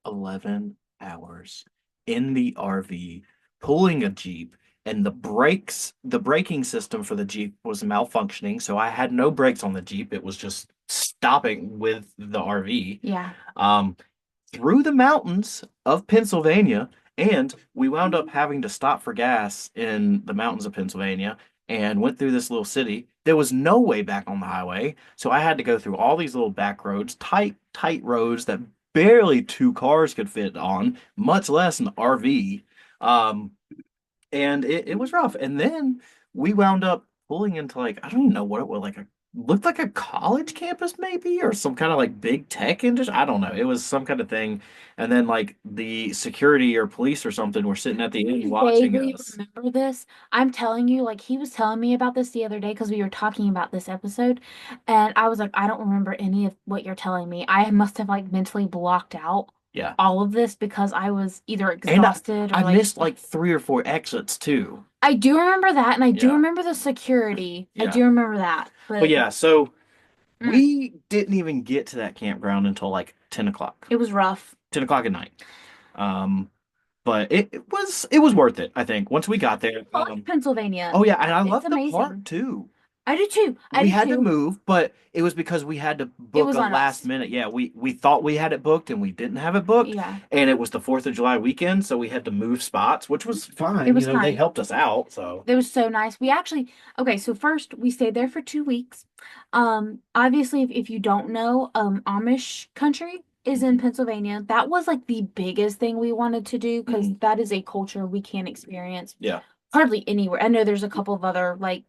11 hours in the RV pulling a Jeep, and the braking system for the Jeep was malfunctioning, so I had no brakes on the Jeep. It was just stopping with the RV. Yeah. Um, through the mountains of Pennsylvania, and we wound up having to stop for gas in the mountains of Pennsylvania and went through this little city. There was no way back on the highway, so I had to go through all these little back roads, tight roads that barely two cars could fit on, much less an RV. Um, and it was rough. And then we wound up pulling into like I don't even know what it was like a looked like a college campus maybe or some kind of like big tech industry. I don't know. It was some kind of thing. And then like the security or police or something were sitting at the end watching Vaguely us. remember this. I'm telling you, like he was telling me about this the other day because we were talking about this episode, and I was like, I don't remember any of what you're telling me. I must have like mentally blocked out Yeah. all of this because I was either And exhausted or I like missed like three or four exits too. I do remember that, and I do Yeah. remember the security. I Yeah. do remember that, But but yeah, so mm, we didn't even get to that campground until like 10 o'clock. it was rough. 10 o'clock at night. Um, but it was worth it, I think. Once we got there. I like Pennsylvania. Oh yeah, and I It's love the park amazing. too. I do too. I We do had to too. move, but it was because we had to It book was a on last us. minute. Yeah, we thought we had it booked and we didn't have it booked, Yeah, and it was the 4th of July weekend, so we had to move spots, which was it fine. was They fine. helped us out, so It was so nice. We actually, okay, so first we stayed there for 2 weeks. Obviously, if you don't know, Amish country is in Mhm. Pennsylvania. That was like the biggest thing we wanted to do because Mhm. that is a culture we can't experience Yeah. hardly anywhere. I know there's a couple of other like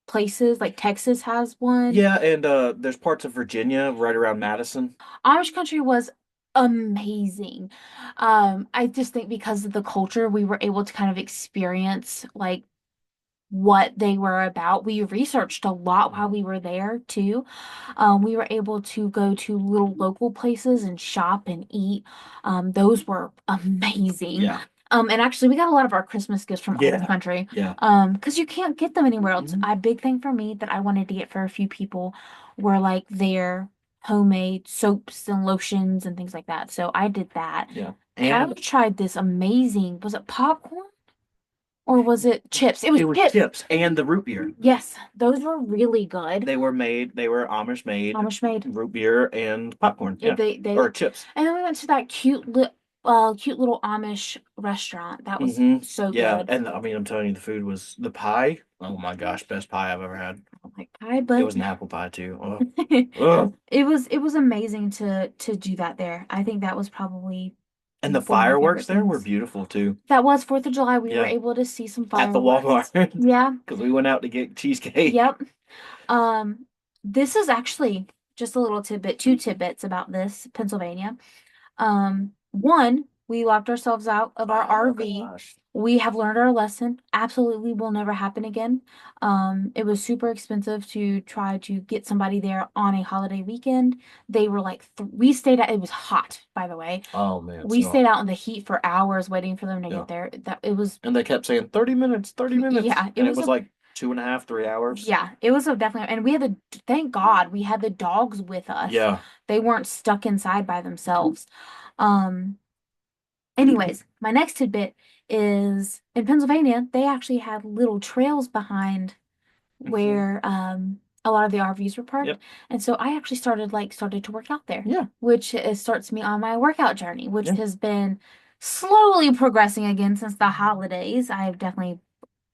places, like Texas has one. Yeah, and there's parts of Virginia right around Madison. Amish country was amazing. I just think because of the culture, we were able to kind of experience like what they were about. We researched a lot while Mhm. we were there too. We were able to go to little local places and shop and eat. Those were amazing. Yeah. And actually, we got a lot of our Christmas gifts from Amish Yeah. country. Yeah. Because you can't get them anywhere else. Mhm. A big thing for me that I wanted to get for a few people were like their homemade soaps and lotions and things like that. So I did that. Yeah. Tyler And tried this amazing, was it popcorn or was it chips? It was it was chips. chips and the root beer. Yes, those were really good. They were Amish made Amish made. root beer and popcorn. Yeah, Yeah. they Or chips. and then we went to that cute little Amish restaurant. That was Hmm. so Yeah. good. And I mean, I'm telling you, the food was the pie. Oh my gosh, best pie I've ever had. I'm like, hi, It but was an apple pie too. Oh, ugh. it was amazing to do that there. I think that was probably And the one of my fireworks favorite there were things. beautiful too. That was 4th of July. We were Yeah. able to see some At the fireworks. Walmart Yeah. because we went out to get cheesecake. Yep. Um, this is actually just a little tidbit, two tidbits about this, Pennsylvania. One, We locked ourselves out of our Oh RV. gosh. We have learned our lesson. Absolutely will never happen again. It was super expensive to try to get somebody there on a holiday weekend. They were like, we stayed out, it was hot, by the way. Oh man, We so stayed out in the heat for hours waiting for them to yeah. get there. That it was, And they kept saying 30 minutes, 30 minutes. yeah, it And it was was a, like 2.5, 3 hours. yeah, it was a definitely, and we had thank God we had the dogs with us. Yeah. They weren't stuck inside by themselves. Um, Anyways, my next tidbit is in Pennsylvania, they actually had little trails behind Mhm. where a lot of the RVs were parked. Yep. And so I actually started to work out there, Yeah. which starts me on my workout journey, which Yeah. has been slowly progressing again since the holidays. I've definitely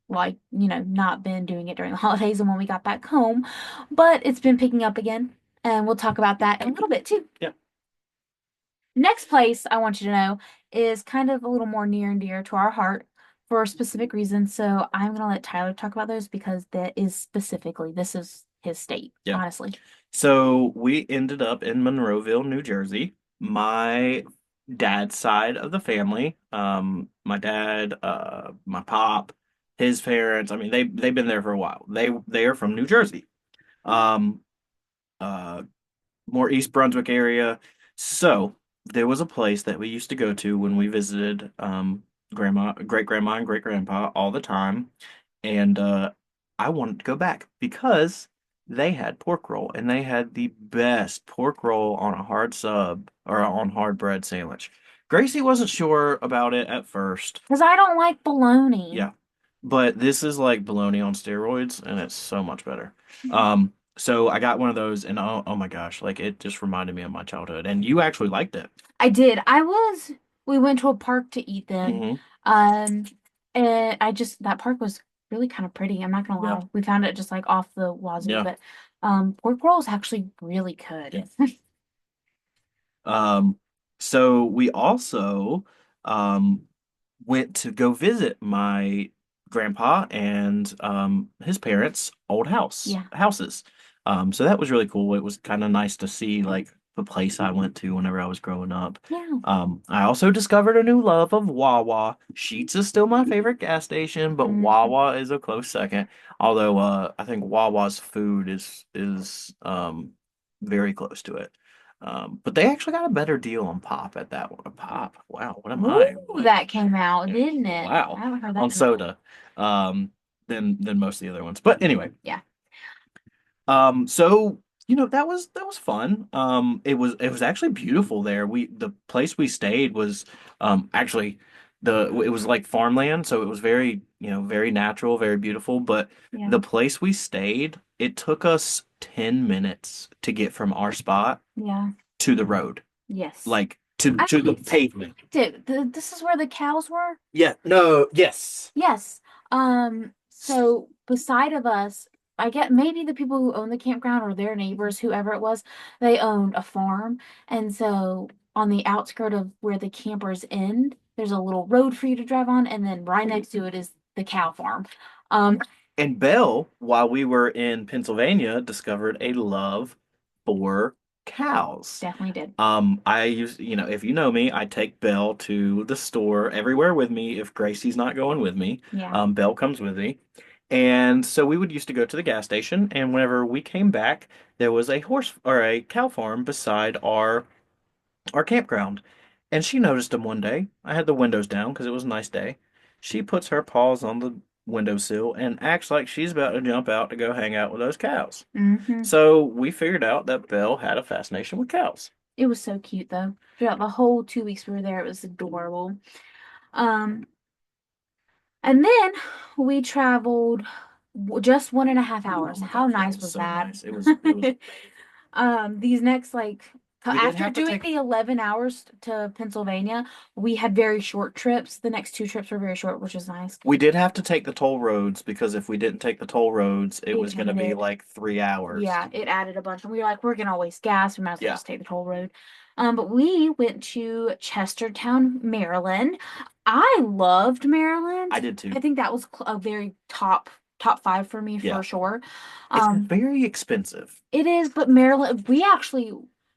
not been doing it during the holidays and when we got back home, but it's been picking up again, and we'll talk about that in a little bit too. Yeah. Next place I want you to know is kind of a little more near and dear to our heart for specific reasons. So I'm gonna let Tyler talk about those because this is his state, Yeah. honestly. So we ended up in Monroeville, New Jersey. My dad's side of the family, my dad, my pop, his parents, I mean they've been there for a while. They are from New Jersey. Um uh More East Brunswick area. So there was a place that we used to go to when we visited grandma, great grandma and great grandpa all the time. And I wanted to go back because they had pork roll and they had the best pork roll on a hard sub or on hard bread sandwich. Gracie wasn't sure about it at first. Because I don't like bologna. Yeah. But this is like bologna on steroids and it's so much better. So I got one of those and oh my gosh, like it just reminded me of my childhood. And you actually liked it. I did. We went to a park to eat them. Hmm. Um, and that park was really kind of pretty. I'm not gonna Yeah. lie. We found it just like off the wazoo, Yeah. but pork roll is actually really Yeah. good. Um, so we also um went to go visit my grandpa and his parents' old Yeah. houses. So that was really cool. It was kind of nice to see like the place I went to whenever I was growing up. Yeah. I also discovered a new love of Wawa. Sheetz is still my favorite gas station, but Hmm. Wawa is a close second. Although I think Wawa's food is very close to it. But they actually got a better deal on pop at that one. Pop. Wow, what am Ooh, I? Like, that came out, didn't it? I wow. haven't heard that On term. soda. Um, than most of the other ones. But anyway, Yeah. so that was fun. It was actually beautiful there. The place we stayed was actually it was like farmland, so it was very, very natural, very beautiful. But Yeah. the place we stayed, it took us 10 minutes to get from our spot Yeah. to the road, Yes. like to the pavement. This is where the cows were? Yeah, no, yes. Yes. So beside of us, I get maybe the people who own the campground or their neighbors, whoever it was, they owned a farm. And so on the outskirt of where the campers end, there's a little road for you to drive on, and then right next to it is the cow farm. Um, And Belle, while we were in Pennsylvania, discovered a love for cows. Definitely did. I use, if you know me, I take Belle to the store everywhere with me. If Gracie's not going with me, Yeah. Belle comes with me. And so we would used to go to the gas station, and whenever we came back, there was a horse or a cow farm beside our campground. And she noticed him one day. I had the windows down because it was a nice day. She puts her paws on the windowsill and acts like she's about to jump out to go hang out with those cows. Hmm. So we figured out that Belle had a fascination with cows. It was so cute though. Throughout the whole 2 weeks we were there, it was adorable. Um, and then we traveled just 1.5 hours. Oh my How gosh, that nice was was so that? nice. It was These next we did after have to doing take the 11 hours to Pennsylvania, we had very short trips. The next two trips were very short, which is nice. we did have to take the toll roads because if we didn't take the toll roads, it It was going to be ended. like 3 hours. Yeah, it added a bunch, and we were like, we're gonna waste gas. We might as well Yeah, just take the toll road. But we went to Chestertown, Maryland. I loved I Maryland. did I too. think that was a very top five for me for Yeah. sure. It's Um, very expensive. it is, but Maryland,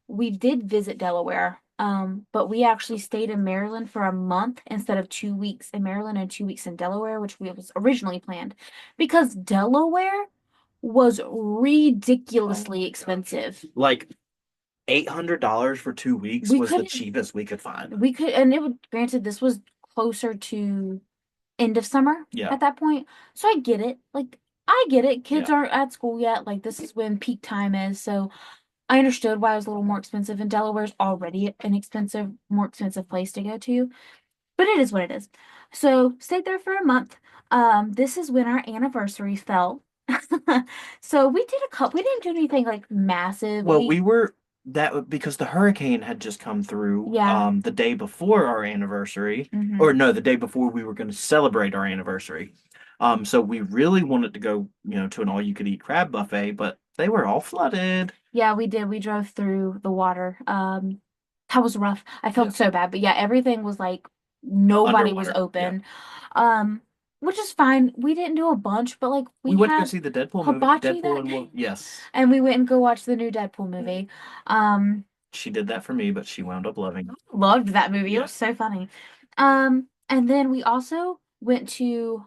we did visit Delaware But we actually stayed in Maryland for a month instead of 2 weeks in Maryland and 2 weeks in Delaware, which we was originally planned, because Delaware was Oh ridiculously my gosh. expensive. Like $800 for 2 weeks We was the couldn't, cheapest we could find. we could, and it would, granted, this was closer to end of summer Yeah, at that point. So I get it. Like, I get it. Kids yeah. aren't at school yet. Like, this is when peak time is. So I understood why it was a little more expensive. And Delaware's already an expensive, more expensive place to go to. But it is what it is. So stayed there for a month. This is when our anniversary fell. So we did a couple, we didn't do anything like massive. Well, we were that because the hurricane had just come through Yeah. the day before our anniversary, Hmm. or no, the day before we were going to celebrate our anniversary. So we really wanted to go, to an all-you-could-eat crab buffet, but they were all flooded. Yeah, we did. We drove through the water. That was rough. I Yeah, felt so bad, but yeah, everything was like nobody was underwater. Yeah. open. Um, which is fine. We didn't do a bunch, but like We we went to go had see the Deadpool movie. hibachi Deadpool that and night, Wolf. Yes. and we went and go watch the new Deadpool movie. Um, She did that for me, but she wound up loving it. Loved that movie. It Yeah. was so funny. And then we also went to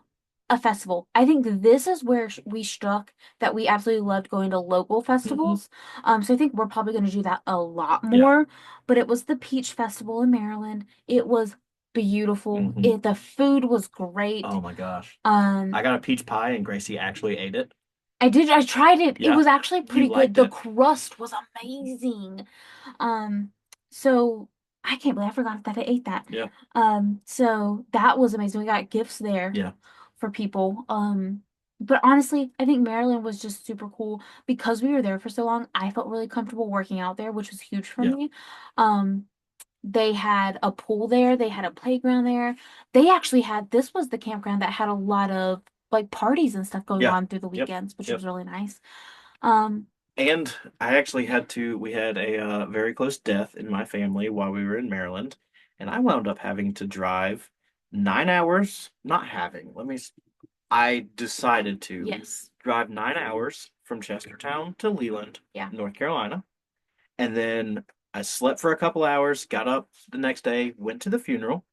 a festival. I think this is where we struck that we absolutely loved going to local Hmm. festivals. So I think we're probably going to do that a lot Yeah. more. But it was the Peach Festival in Maryland. It was beautiful. Hmm. The food was great. Oh my gosh. Um, I got a peach pie and Gracie actually ate it. I tried it. It Yeah. was actually You pretty good. liked The it. crust was amazing. Um, so I can't believe I forgot that I ate that. Yeah. So that was amazing. We got gifts there Yeah. for people. But honestly, I think Maryland was just super cool because we were there for so long. I felt really comfortable working out there, which was huge for Yeah. me. Um, they had a pool there, they had a playground there. They actually had, this was the campground that had a lot of like parties and stuff going Yeah. on through the Yep. weekends, which Yep. was really nice. Um, And I actually we had a very close death in my family while we were in Maryland. And I wound up having to drive 9 hours, not having, I decided to yes. drive 9 hours from Chestertown to Leland, Yeah. North Carolina. And then I slept for a couple hours, got up the next day, went to the funeral,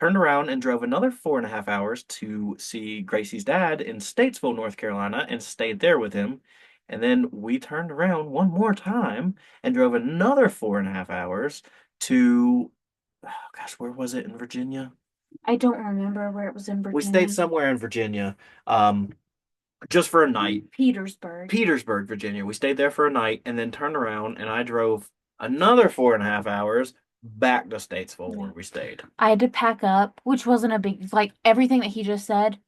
turned around and drove another 4.5 hours to see Gracie's dad in Statesville, North Carolina, and stayed there with him. And then we turned around one more time and drove another 4.5 hours to, oh gosh, where was it in Virginia? I don't remember where it was in We stayed Virginia. somewhere in Virginia, um, just for a night. Petersburg. Petersburg, Virginia. We stayed there for a night and then turned around and I drove another 4.5 hours back to Statesville Yeah. where we stayed. I had to pack up, which wasn't a big, like everything that he just said,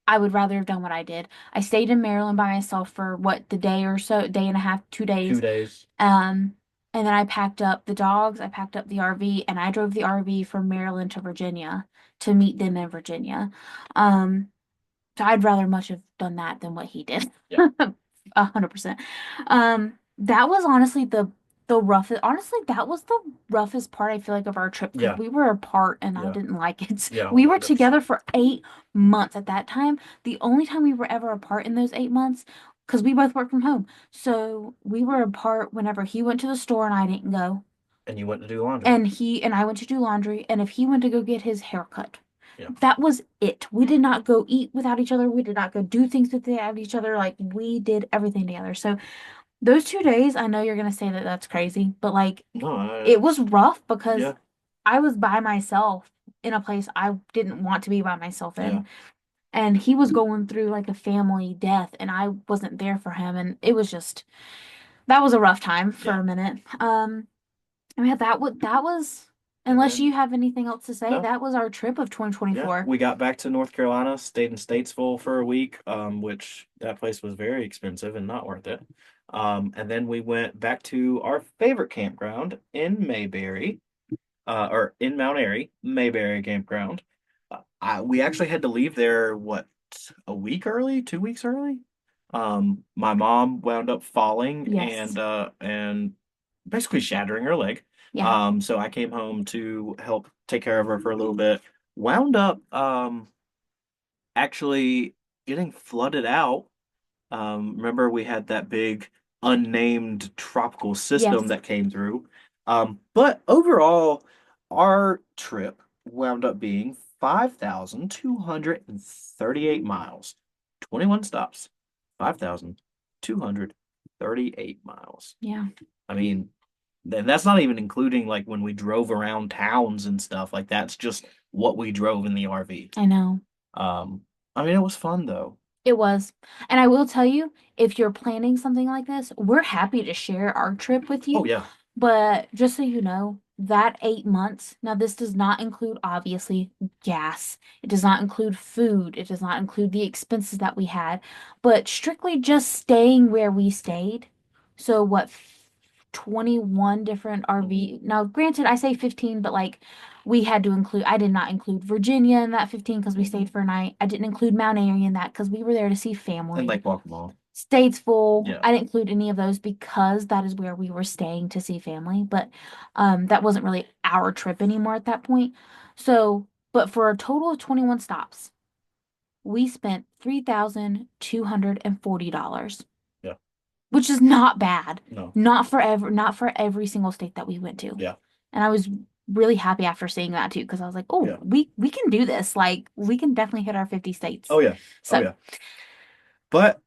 I would rather have done what I did. I stayed in Maryland by myself for what, the day or so, day and a half, 2 days. 2 days. Um, and then I packed up the dogs, I packed up the RV, and I drove the RV from Maryland to Virginia to meet them in Virginia. Um, so I'd rather much have done that than what he did. Yeah. 100%. That was honestly the roughest. Honestly, that was the roughest part I feel like of our trip because Yeah. we were apart and I Yeah. didn't like it. Yeah. We were together 100%. for 8 months at that time. The only time we were ever apart in those 8 months, because we both worked from home, so we were apart whenever he went to the store and I didn't go, And you went to do laundry. and he and I went to do laundry, and if he went to go get his hair cut. Yeah. That was it. We did not go eat without each other. We did not go do things without each other. Like we did everything together. So those 2 days, I know you're gonna say that that's crazy, but like No, it was rough because yeah. I was by myself in a place I didn't want to be by myself Yeah. in. And he was going through like a family death and I wasn't there for him. And it was just that was a rough time for Yeah. a minute. I mean that was And unless you then, have anything else to say, no. that was our trip of Yeah. 2024. We got back to North Carolina, stayed in Statesville for a week, which that place was very expensive and not worth it. And then we went back to our favorite campground in Mayberry, or in Mount Airy, Mayberry Campground. We actually had to leave there, what, a week early, 2 weeks early? My mom wound up falling Yes. and basically shattering her leg. Yeah. So I came home to help take care of her for a little bit. Wound up actually getting flooded out. Remember we had that big unnamed tropical system Yes. that came through. But overall, our trip wound up being 5,238 miles, 21 stops, 5,238 miles. Yeah, I mean, and that's not even including like when we drove around towns and stuff. Like that's just what we drove in the RV. I know. Um, I mean, it was fun though. It was. And I will tell you, if you're planning something like this, we're happy to share our trip with Oh you. yeah. But just so you know, that 8 months, now this does not include obviously gas. It does not include food. It does not include the expenses that we had, but strictly just staying where we stayed. So what, 21 different RV. Now, granted, I say 15, but like we had to include, I did not include Virginia in that 15 because we stayed for a night. I didn't include Mount Airy in that because we were there to see And family. like Pokemon. Statesville, Yeah. I didn't include any of those because that is where we were staying to see family, but that wasn't really our trip anymore at that point. So, but for a total of 21 stops, we spent $3,240, Yeah. which is not bad. No. Not for every single state that we went to. Yeah. And I was really happy after seeing that too, because I was like, oh, Yeah. we can do this. Like we can definitely hit our 50 states. Oh yeah. Oh So yeah. But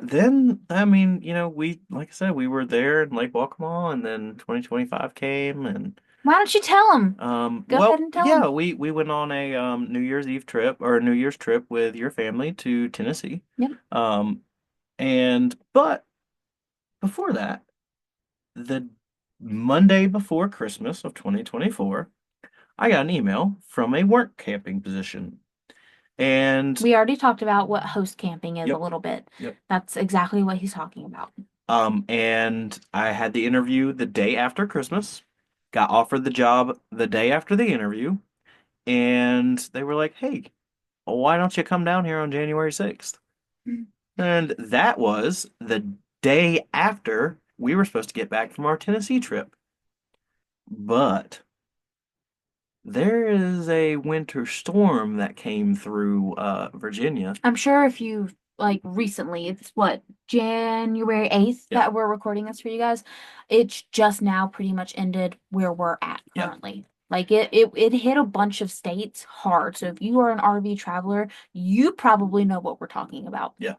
then I mean, we like I said, we were there in Lake Waccamaw, and then 2025 came, and why don't you tell them? Go ahead well, and tell yeah, them. we went on a New Year's Eve trip or a New Year's trip with your family to Tennessee. Yep. Um, and but before that, the Monday before Christmas of 2024, I got an email from a work camping position. And We already talked about what host camping is a yep, little bit. yep. That's exactly what he's talking about. And I had the interview the day after Christmas, got offered the job the day after the interview, and they were like, "Hey, why don't you come down here on January 6th?" Mm. And that was the day after we were supposed to get back from our Tennessee trip. But there is a winter storm that came through Virginia. I'm sure if you like recently, it's what, January 8th Yeah, that we're recording this for you guys. It's just now pretty much ended where we're at yeah, currently. Like it hit a bunch of states hard. So if you are an RV traveler, you probably know what we're talking about. yeah.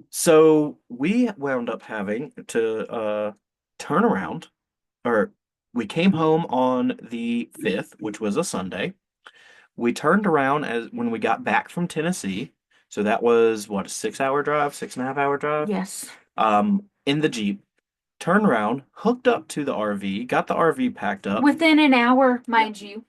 So we wound up having to turn around, or we came home on the 5th, which was a Sunday. We turned around as when we got back from Tennessee. So that was what, a 6 hour drive, 6.5 hour drive, Yes. in the Jeep. Turned around, hooked up to the RV, got the RV packed up, Within an hour, mind you.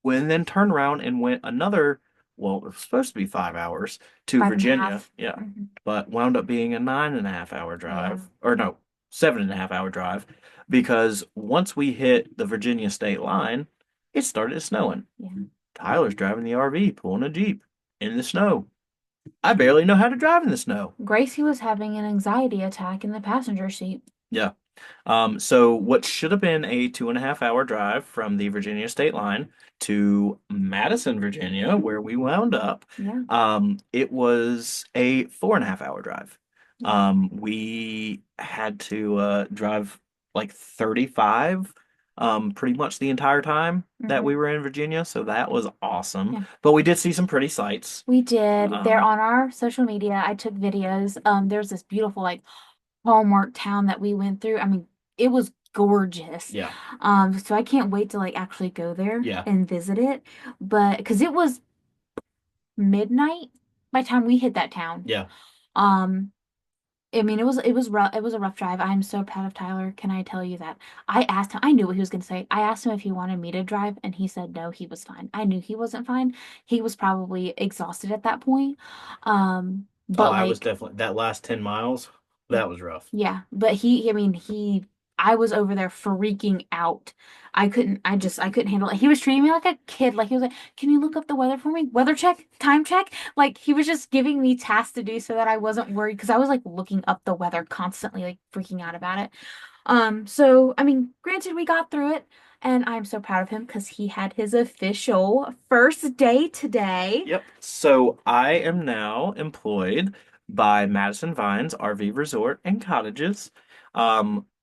and then turned around and went another, well, it was supposed to be 5 hours to Five and a Virginia. half. Yeah. Mhm. But wound up being a 9.5 hour Yeah. drive, or no, 7.5 hour drive, because once we hit the Virginia state line, it started snowing. Yeah. Tyler's driving the RV, pulling a Jeep in the snow. I barely know how to drive in the snow. Gracie was having an anxiety attack in the passenger seat. Yeah. So what should have been a 2.5 hour drive from the Virginia state line to Madison, Virginia, where we wound up, Yeah. it was a 4.5 hour drive. Yeah. We had to drive like 35, pretty much the entire time that Hmm. we were in Virginia, so that was awesome. Yeah. But we did see some pretty sights. We did. They're Um, on our social media. I took videos. There's this beautiful like Hallmark town that we went through. I mean, it was gorgeous. yeah, So I can't wait to like actually go there yeah, and visit it. But because it was midnight by the time we hit that town. yeah. Um, I mean, it was rough. It was a rough drive. I'm so proud of Tyler. Can I tell you that? I asked him. I knew what he was going to say. I asked him if he wanted me to drive, and he said no. He was fine. I knew he wasn't fine. He was probably exhausted at that point. Oh, But I was like, definitely that last 10 miles, that was rough. yeah. But I mean, I was over there freaking out. I couldn't handle it. He was treating me like a kid. Like he was like, "Can you look up the weather for me? Weather check, time check." Like he was just giving me tasks to do so that I wasn't worried because I was like looking up the weather constantly, like freaking out about it. So I mean, granted, we got through it, and I'm so proud of him because he had his official first day today. Yep. So I am now employed by Madison Vines RV Resort and Cottages.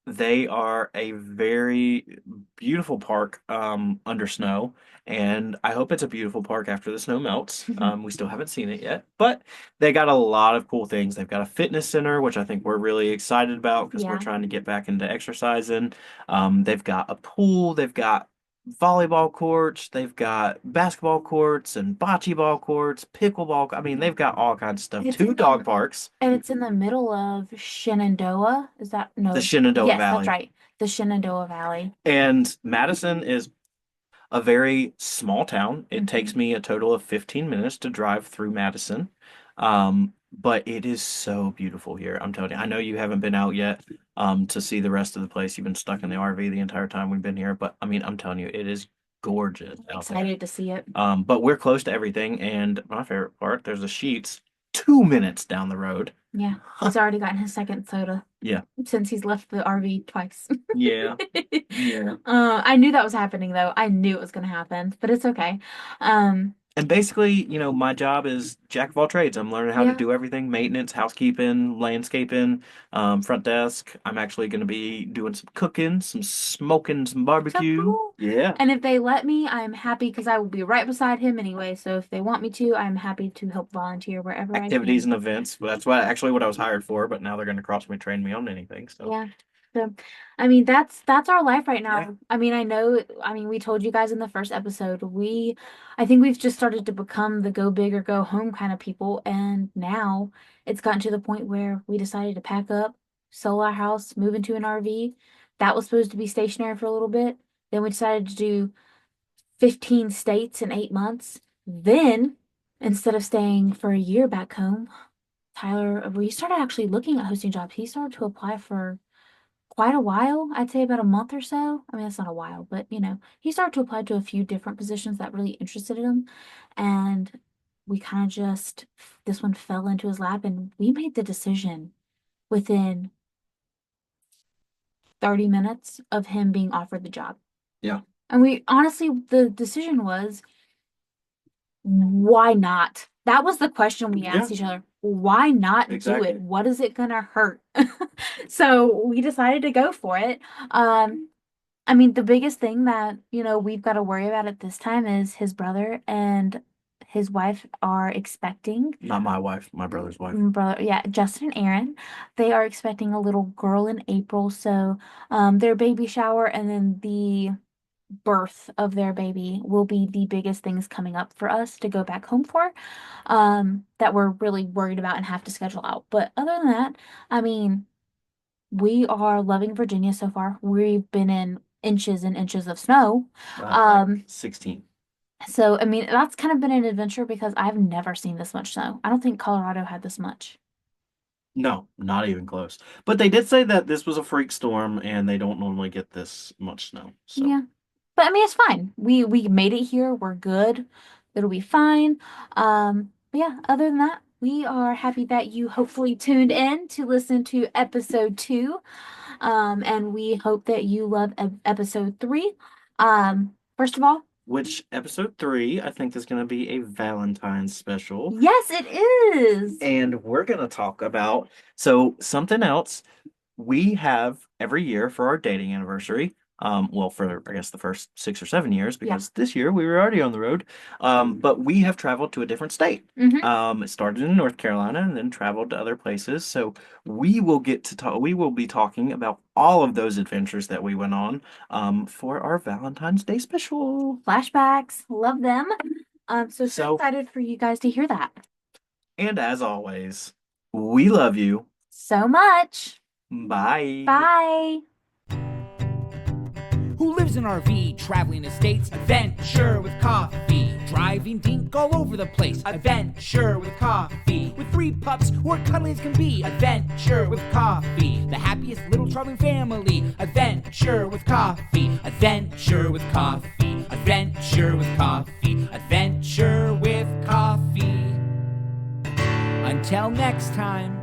They are a very beautiful park under snow, and I hope it's a beautiful park after the snow melts. We still haven't seen it yet, but they got a lot of cool things. They've got a fitness center, which I think we're really excited about because we're Yeah. trying to get back into exercising. They've got a pool, they've got volleyball courts, they've got basketball courts and bocce ball courts, pickleball. I mean, they've got all kinds of stuff. It's Two in dog the parks, and it's in the middle of Shenandoah. Is that the no? Shenandoah Yes, that's Valley. right. The Shenandoah Valley. And Madison is a very small town. It Hmm. takes me a total of 15 minutes to drive through Madison. But it is so beautiful here. I'm telling you. I know you haven't been out yet to see the rest of the place. You've been stuck in the RV the entire time we've been here. But I mean, I'm telling you, it is gorgeous out there. Excited to see it. But we're close to everything. And my favorite part, there's a Sheets 2 minutes down the road. Yeah, he's already gotten his second soda Yeah. since he's left the RV twice. Yeah. Yeah. I knew that was happening though. I knew it was gonna happen, but it's okay. Um, And basically, my job is jack of all trades. I'm learning how to yeah, do everything, maintenance, housekeeping, landscaping, front desk. I'm actually going to be doing some cooking, some smoking, some so barbecue. cool. Yeah. And if they let me, I'm happy because I will be right beside him anyway. So if they want me to, I'm happy to help volunteer wherever I Activities can. and events. Well, that's what I was hired for, but now they're going to cross me, train me on anything. So, Yeah. So, I mean, that's our life right yeah. now. I mean, I mean, we told you guys in the first episode, I think we've just started to become the go big or go home kind of people. And now it's gotten to the point where we decided to pack up, sell our house, move into an RV. That was supposed to be stationary for a little bit. Then we decided to do 15 states in 8 months. Then, instead of staying for a year back home, Tyler, we started actually looking at hosting jobs. He started to apply for quite a while. I'd say about a month or so. I mean, that's not a while, but he started to apply to a few different positions that really interested him. And we kind of just, this one fell into his lap, and we made the decision within 30 minutes of him being offered the job. Yeah. And we honestly, the decision was, why not? That was the question we Yeah, asked each other. Why not do exactly. it? What is it gonna hurt? So we decided to go for it. I mean, the biggest thing that, we've got to worry about at this time is his brother and his wife are expecting. Not my wife, my brother's wife. Brother, yeah, Justin and Aaron. They are expecting a little girl in April. So, their baby shower and then the birth of their baby will be the biggest things coming up for us to go back home for, that we're really worried about and have to schedule out. But other than that, I mean, we are loving Virginia so far. We've been in inches and inches of snow. Like Um, 16. so I mean, that's kind of been an adventure because I've never seen this much snow. I don't think Colorado had this much. No, not even close. But they did say that this was a freak storm and they don't normally get this much snow. So, Yeah. But I mean, it's fine. We made it here. We're good. It'll be fine. But yeah, other than that, we are happy that you hopefully tuned in to listen to episode 2. And we hope that you love episode 3. First of all, which episode 3, I think, is going to be a Valentine's special. yes, it is. And we're going to talk about something else we have every year for our dating anniversary. Well, for I guess the first 6 or 7 years, Yeah. because this year we were already on the road. But we have traveled to a different state. Mm-hmm. It started in North Carolina and then traveled to other places. So we will get to talk. We will be talking about all of those adventures that we went on for our Valentine's Day special. Flashbacks, love them. So So, excited for you guys to hear that. and as always, we love you. So much. Bye. Bye. Who lives in RV, traveling estates, adventure with coffee, driving dink all over the place, adventure with coffee, with 3 pups or cuddling as can be, adventure with coffee, the happiest little traveling family, adventure with coffee, adventure with coffee, adventure with coffee, adventure with coffee. Until next time.